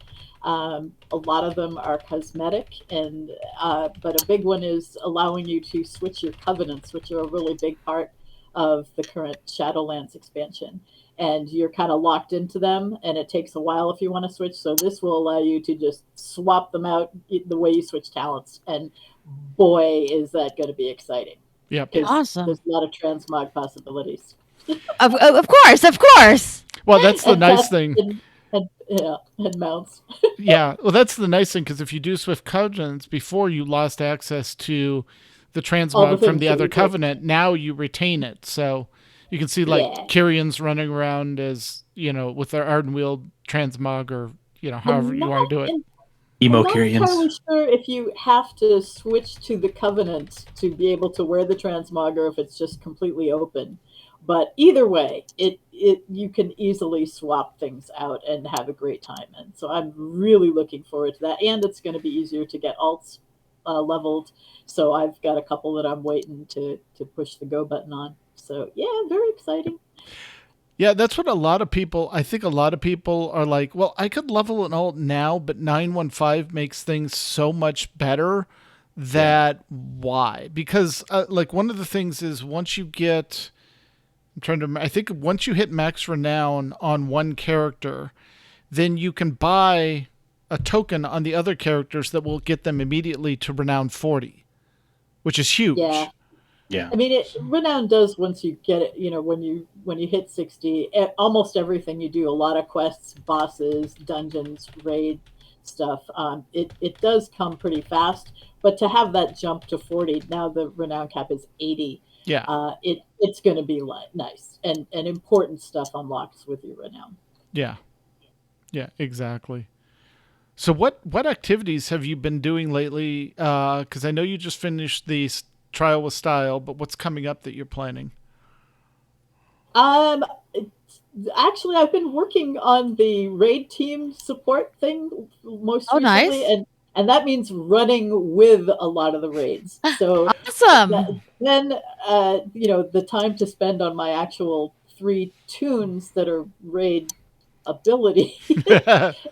A lot of them are cosmetic, but a big one is allowing you to switch your covenants, which are a really big part of the current Shadowlands expansion. And you're kind of locked into them, and it takes a while if you want to switch. So this will allow you to just swap them out the way you switch talents. And boy, is that going to be exciting. Yep. Awesome. There's a lot of transmog possibilities. Of course, of course. Well, that's the And nice tests thing. and mounts. Yeah. Well, that's the nice thing, because if you do Swift Covenants, before you lost access to the transmog from things the that other we did. covenant, now you retain it. So you can see like Yeah. Kyrion's running around as, with their Ardenweald transmog, or, however you want to do it. Emo I'm not entirely Kyrians. sure if you have to switch to the Covenant to be able to wear the transmog, or if it's just completely open. But either way, you can easily swap things out and have a great time. And so I'm really looking forward to that. And it's going to be easier to get alts leveled. So I've got a couple that I'm waiting to push the go button on. So yeah, very exciting. Yeah, that's what I think a lot of people are like, well, I could level an alt now, but 915 makes things so much better that why? Because like one of the things is once you get, I think once you hit max renown on one character, then you can buy a token on the other characters that will get them immediately to renown 40, which is huge. Yeah. I mean, renown does once you get it. When you hit 60, almost everything you do, a lot of quests, bosses, dungeons, raid stuff. It does come pretty fast. But to have that jump to 40, now the renown cap is 80. Yeah. It's going to be nice, and important stuff unlocks with your renown. Yeah. Yeah. Exactly. So what activities have you been doing lately? Because I know you just finished the Trial with Style, but what's coming up that you're planning? Actually, I've been working on the raid team support thing most Oh, recently, nice. and that means running with a lot of the raids. So Awesome. then, the time to spend on my actual 3 tunes that are raid ability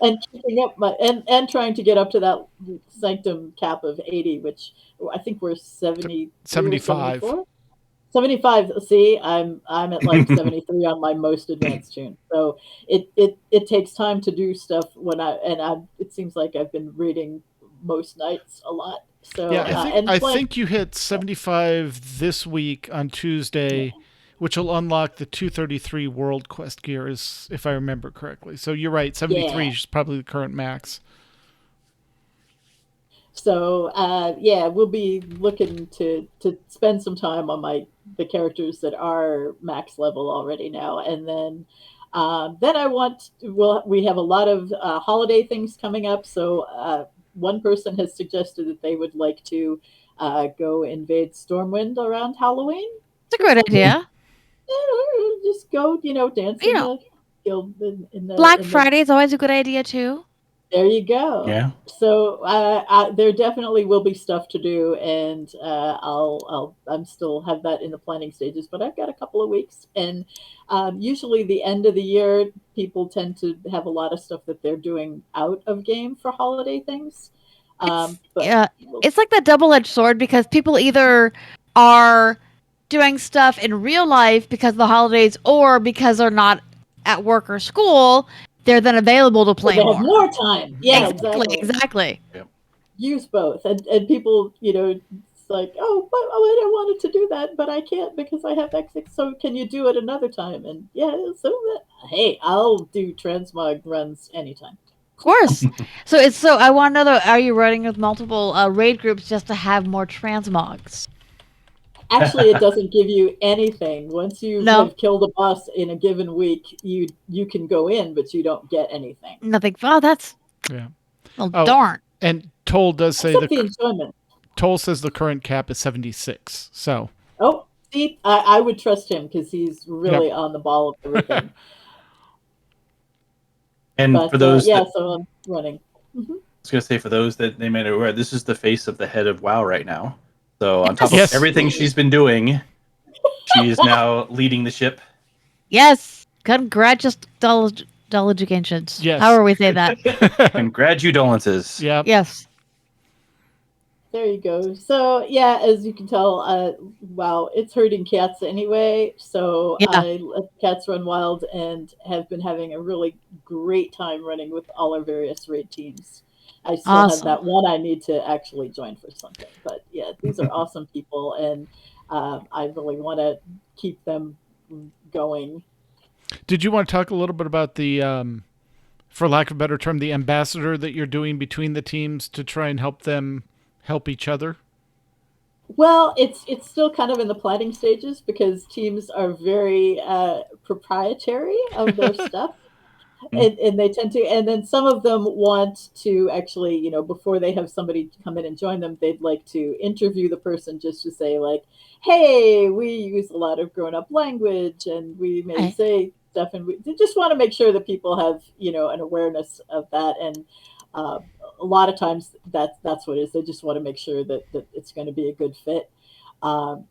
and keeping up and trying to get up to that sanctum cap of 80, which I think we're 73 or 75. 74. 75. See, I'm at like 73 on my most advanced tune. So it takes time to do stuff it seems like I've been reading most nights a lot. So Yeah, I think and I playing. think you hit 75 this week on Tuesday, which will unlock the 233 World Quest gear, if I remember correctly. So you're right, 73 Yeah. is probably the current max. So we'll be looking to spend some time on the characters that are max level already now, and then we have a lot of holiday things coming up. So one person has suggested that they would like to go invade Stormwind around Halloween It's a or great something. idea. Or just go, dance You in know, the guild Black in the Friday is always a good idea too. there you go. Yeah. So there definitely will be stuff to do, and I'm still have that in the planning stages, but I've got a couple of weeks, and usually the end of the year, people tend to have a lot of stuff that they're doing out of game for holiday things. It's But yeah, it's like that double-edged sword because people either are doing stuff in real life because of the holidays or because they're not at work or school, they're then available to they play have more. more time. Yeah, Exactly. use both, and people, it's like, I don't wanted to do that, but I can't because I have X6. So can you do it another time? And yeah, hey, I'll do transmog runs anytime. Of course. So I want to know though, are you running with multiple raid groups just to have more transmogs? Actually, it doesn't give you anything. Once you No, have killed a boss in a given week, you can go in, but you don't get anything nothing. Oh, that's Yeah. well, Oh, darn. and Toll does say except the enjoyment. Toll says the current cap is 76. So, Oh, see, I would trust him because he's yep. really on the ball of everything. And But for those that, so I'm running. I was going to say, for those that they may not be aware, this is the face of the head of WoW right now. So on top Yes. of everything she's been doing, she is now leading the ship. Yes. Congratulations. Yes. However we say that. Congratulances. Yep. Yes. There you go. So yeah, as you can tell, wow, it's hurting cats anyway. So Yeah. I let cats run wild and have been having a really great time running with all our various raid teams. I still have Awesome. that one I need to actually join for something. But yeah, these are awesome people, and I really want to keep them going. Did you want to talk a little bit about the, for lack of a better term, the ambassador that you're doing between the teams to try and help them help each other? Well, it's still kind of in the planning stages because teams are very proprietary of their stuff. And they tend to, and then some of them want to actually, before they have somebody come in and join them, they'd like to interview the person just to say, like, hey, we use a lot of grown up language and we may Right. say stuff, and we just want to make sure that people have, an awareness of that. And a lot of times that's what it is. They just want to make sure that it's going to be a good fit.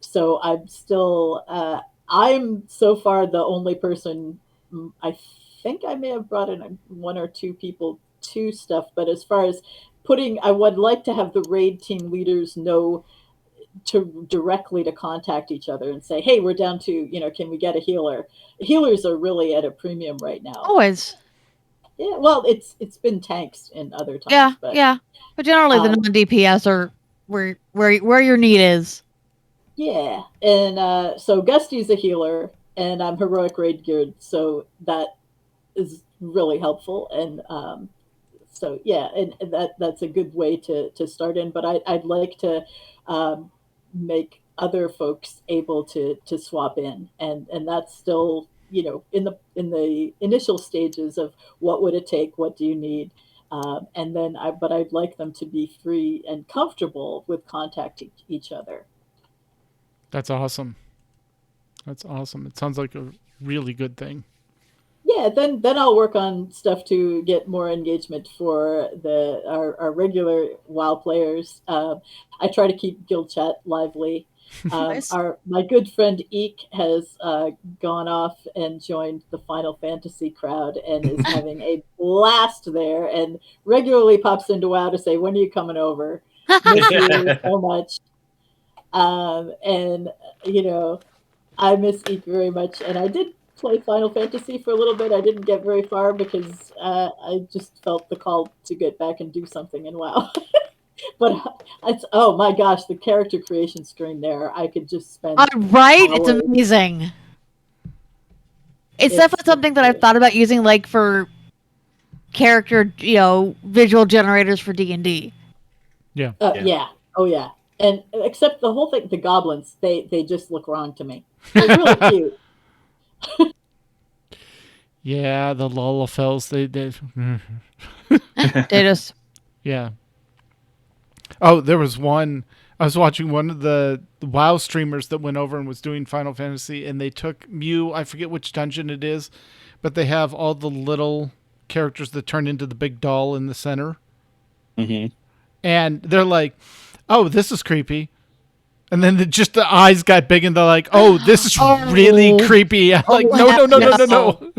So I'm so far the only person. I think I may have brought in one or two people to stuff, but as far as I would like to have the raid team leaders know directly to contact each other and say, hey, we're down to, can we get a healer? Healers are really at a premium right now. Always. Yeah, well, it's been tanks in other times. Yeah. But, Yeah. But generally, the non-DPS are where your need is. Yeah, and so Gusty's a healer, and I'm heroic raid geared, so that is really helpful. And so yeah, and that's a good way to start in. But I'd like to make other folks able to swap in, and that's still in the initial stages of what would it take, what do you need. And then but I'd like them to be free and comfortable with contacting each other. That's awesome. That's awesome. It sounds like a really good thing. Yeah, then I'll work on stuff to get more engagement for our regular WoW players. I try to keep guild chat lively. Nice. My good friend Eek has gone off and joined the Final Fantasy crowd and is having a blast there, and regularly pops into WoW to say, "When are you coming over? Miss you so much." And I miss Eek very much, and I did play Final Fantasy for a little bit. I didn't get very far because I just felt the call to get back and do something in WoW. But oh my gosh, the character creation screen there, I could just spend Right? It's hours. amazing. It's It's definitely something that I've thought about using, like for character, visual generators for D&D. Yeah. Yeah. Oh yeah. And except the whole thing, the goblins, they just look wrong to me. They're really cute. Yeah, the Lullafels, they They just yeah. Oh, there was one. I was watching one of the WoW streamers that went over and was doing Final Fantasy, and they took Mew. I forget which dungeon it is, but they have all the little characters that turn into the big doll in the center, and they're like, "Oh, this is creepy," and then the eyes got big, and they're like, "Oh, this is really creepy." I'm like, no.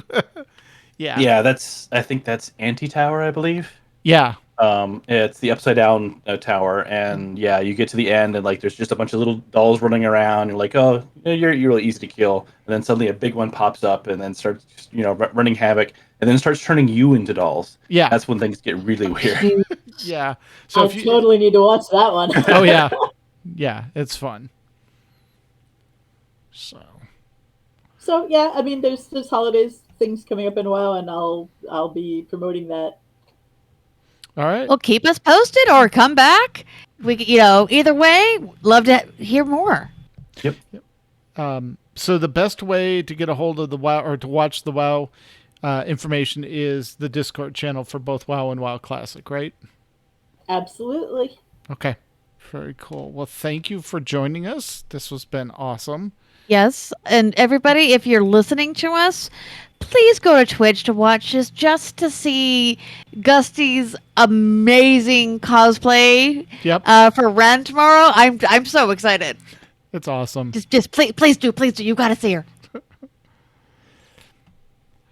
Yeah, Yeah, I think that's Anti-Tower, I believe. yeah, It's the upside down tower, and yeah, you get to the end, and like there's just a bunch of little dolls running around. You're like, oh, you're really easy to kill, and then suddenly a big one pops up, and then starts running havoc, and then starts turning you into dolls. Yeah. That's when things get really weird. yeah. So I if you, totally need to watch that one. oh yeah, yeah, it's fun. So yeah, I mean, there's holidays things coming up in WoW, and I'll be promoting that. All right. well, keep us posted or come back. Either way, love to hear more. Yep. So the best way to get a hold of the WoW or to watch the WoW information is the Discord channel for both WoW and WoW Classic, right? Absolutely. Okay. Very cool. Well, thank you for joining us. This has been awesome. Yes, and everybody, if you're listening to us, please go to Twitch to watch this just to see Gusty's amazing cosplay. Yep. For Ren tomorrow. I'm so excited. It's awesome. Just please do. You got to see her.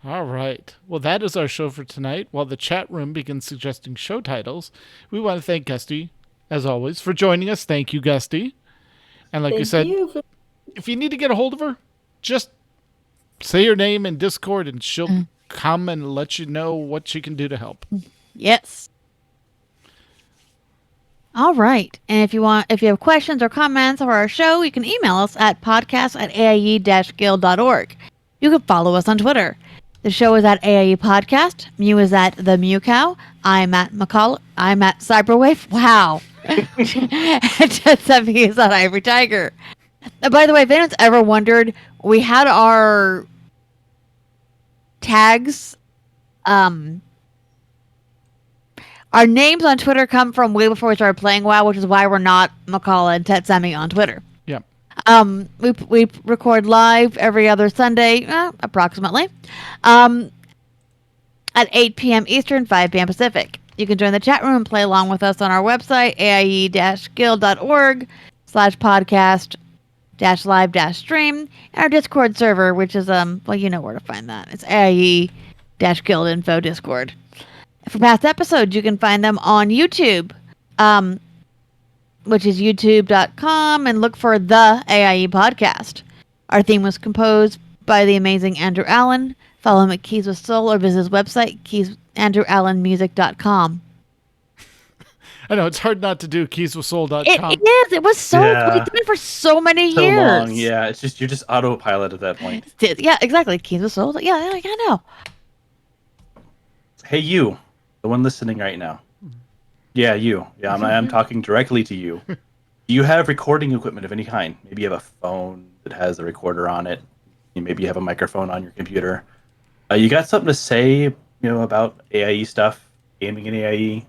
All right. Well, that is our show for tonight. While the chat room begins suggesting show titles, we want to thank Gusty, as always, for joining us. Thank you, Gusty. And like we said, if you need to get a hold of her, just say your name in Discord and she'll come and let you know what she can do to help. Yes. All right. And if you have questions or comments for our show, you can email us at podcast@aie-guild.org. You can follow us on Twitter. The show is at AIE Podcast. Mew is at the Mew Cow. I'm at McCall. I'm at Cyberwave. Wow. And Tetsemi is at Ivory Tiger. By the way, if anyone's ever wondered, we had our tags, our names on Twitter come from way before we started playing WoW, which is why we're not McCall and Tetsemi on Twitter. Yeah. We record live every other Sunday, approximately, at 8 p.m. Eastern, 5 p.m. Pacific. You can join the chat room and play along with us on our website, aie-guild.org/podcast-live-stream, and our Discord server, which is, you know where to find that. It's AIE-Guild Info Discord. For past episodes, you can find them on YouTube, which is youtube.com, and look for the AIE Podcast. Our theme was composed by the amazing Andrew Allen. Follow him at Keys with Soul or visit his website, andrewallenmusic.com. I know, it's hard not to do keyswithsoul.com. It is. It was so, Yeah. we did it for so many So years. long, yeah. It's just you're just autopilot at that point. Yeah, exactly. Keys with Soul. Yeah, I know. Hey, you, the one listening right now. Yeah, you. Yeah, I'm talking directly to you. Do you have recording equipment of any kind? Maybe you have a phone that has a recorder on it. Maybe you have a microphone on your computer. You got something to say, about AIE stuff, gaming in AIE?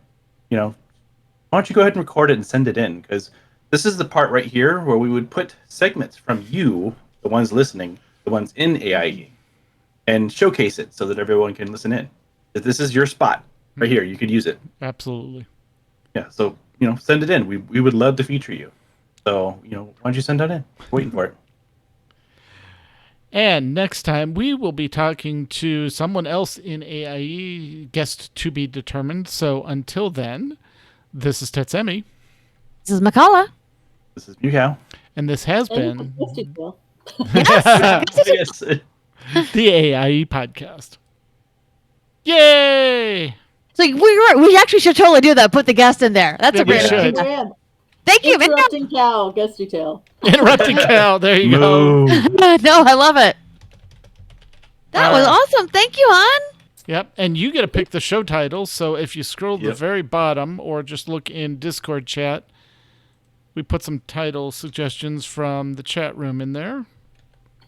Why don't you go ahead and record it and send it in? Because this is the part right here where we would put segments from you, the ones listening, the ones in AIE. and showcase it so that everyone can listen in. That this is your spot right here. You could use it. Absolutely. Yeah. So send it in. We would love to feature you. So why don't you send that in? Waiting for it. And next time, we will be talking to someone else in AIE, guest to be determined. So until then, this is Tetsemi. This is Makala. This is Mew. And this has been Yes. the AIE Podcast. Yay! So we actually should totally do that. Put the guest in there. That's Yeah, a great we should. idea. Thank you, man. Interrupting Cal, guest detail. Interrupting Cal. There you go. Moo. No, I love it. That was awesome. Thank you, hon. Yep. And you get to pick the show title. So if you scroll to the Yep. very bottom or just look in Discord chat, we put some title suggestions from the chat room in there.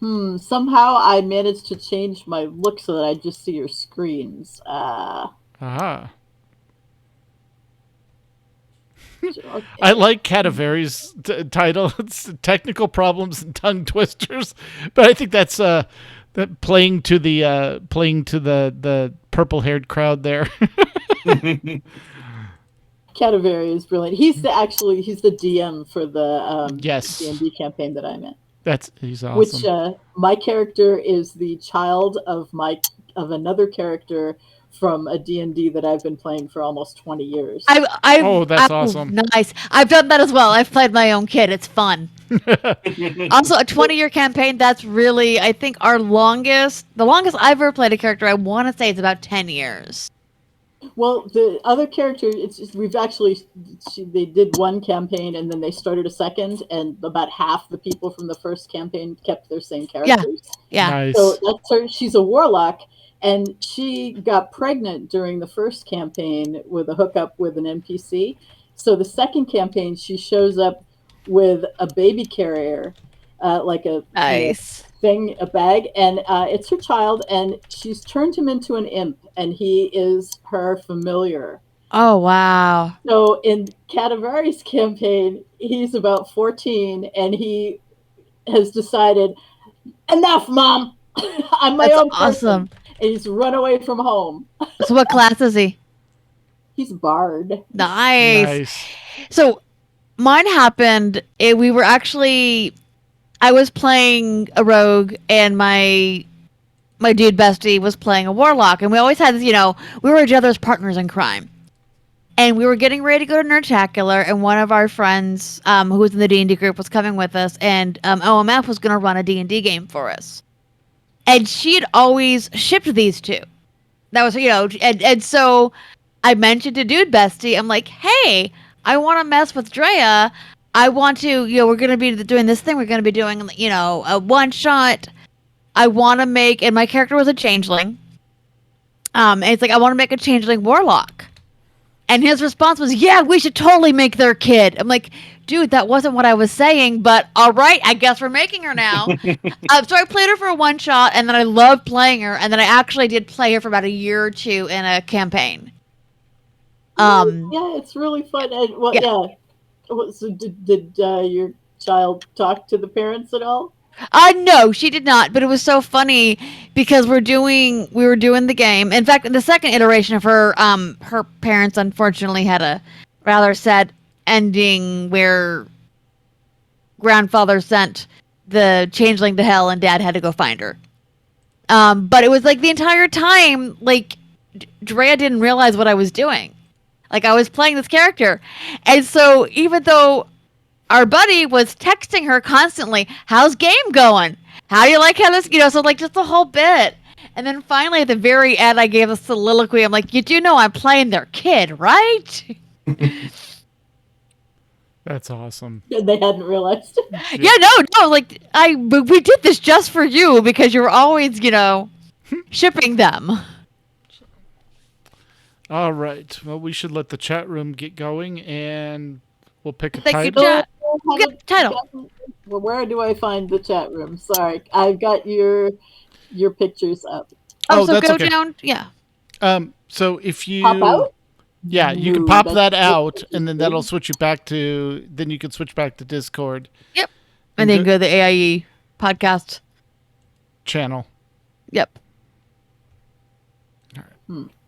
Somehow I managed to change my look so that I just see your screens. Aha. Okay. I like Cadaveri's title. It's technical problems and tongue twisters, but I think that's playing to the purple haired crowd there. Cadaveri is brilliant. He's the DM for the Yes. D&D campaign that I'm in. He's awesome. Which my character is the child of another character from a D&D that I've been playing for almost 20 years. That's awesome. Nice. I've done that as well. I've played my own kid. It's fun. Also, a 20-year campaign, that's really, I think, the longest I've ever played a character, I want to say it's about 10 years. Well, the other character, they did one campaign and then they started a second, and about half the people from the first campaign kept their same characters. Yeah. Nice. So that's her. She's a warlock, and she got pregnant during the first campaign with a hookup with an NPC. So the second campaign, she shows up with a baby carrier, like a Nice. a bag, and it's her child, and she's turned him into an imp, and he is her familiar. Oh, wow. So in Cadaveri's campaign, he's about 14, and he has decided, enough, Mom! I'm my That's own person. awesome. And he's run away from home. So what class is he? He's Bard. Nice. So mine happened, I was playing a rogue, and my dude bestie was playing a warlock, and we always had this, we were each other's partners in crime. And we were getting ready to go to Nerdtacular, and one of our friends who was in the D&D group was coming with us, and OMF was going to run a D&D game for us. And she had always shipped these two. That was, and so I mentioned to Dude Bestie, I'm like, hey, I want to mess with Drea. I want to, we're going to be doing this thing. We're going to be doing, a one-shot. I want to make, and my character was a changeling. And it's like, I want to make a changeling warlock. And his response was, yeah, we should totally make their kid. I'm like, dude, that wasn't what I was saying, but all right, I guess we're making her now. So I played her for a one-shot, and then I loved playing her, and then I actually did play her for about a year or two in a campaign. Yeah, it's really fun. And, so did your child talk to the parents at all? No, she did not, but it was so funny because we were doing the game. In fact, in the second iteration of her parents unfortunately had a rather sad ending where grandfather sent the changeling to hell and dad had to go find her. But it was like the entire time, like, Drea didn't realize what I was doing. Like, I was playing this character. And so even though our buddy was texting her constantly, how's game going? How do you like how this, so like just the whole bit. And then finally at the very end, I gave a soliloquy. I'm like, you do know I'm playing their kid, right? That's awesome. And they hadn't realized. Yeah, no, like we did this just for you because you're always, shipping them. All right. Well, we should let the chat room get going, and we'll pick a Thank you, title. chat. Good title. Well, where do I find the chat room? Sorry, I've got your pictures up. Oh, so that's go okay. down. Yeah. So if you Pop out? Yeah, you can Ooh, pop that's that out, and then good. that'll switch you back to. Then you can switch back to Discord And then go to the AIE podcast. channel. Yep. Hmm.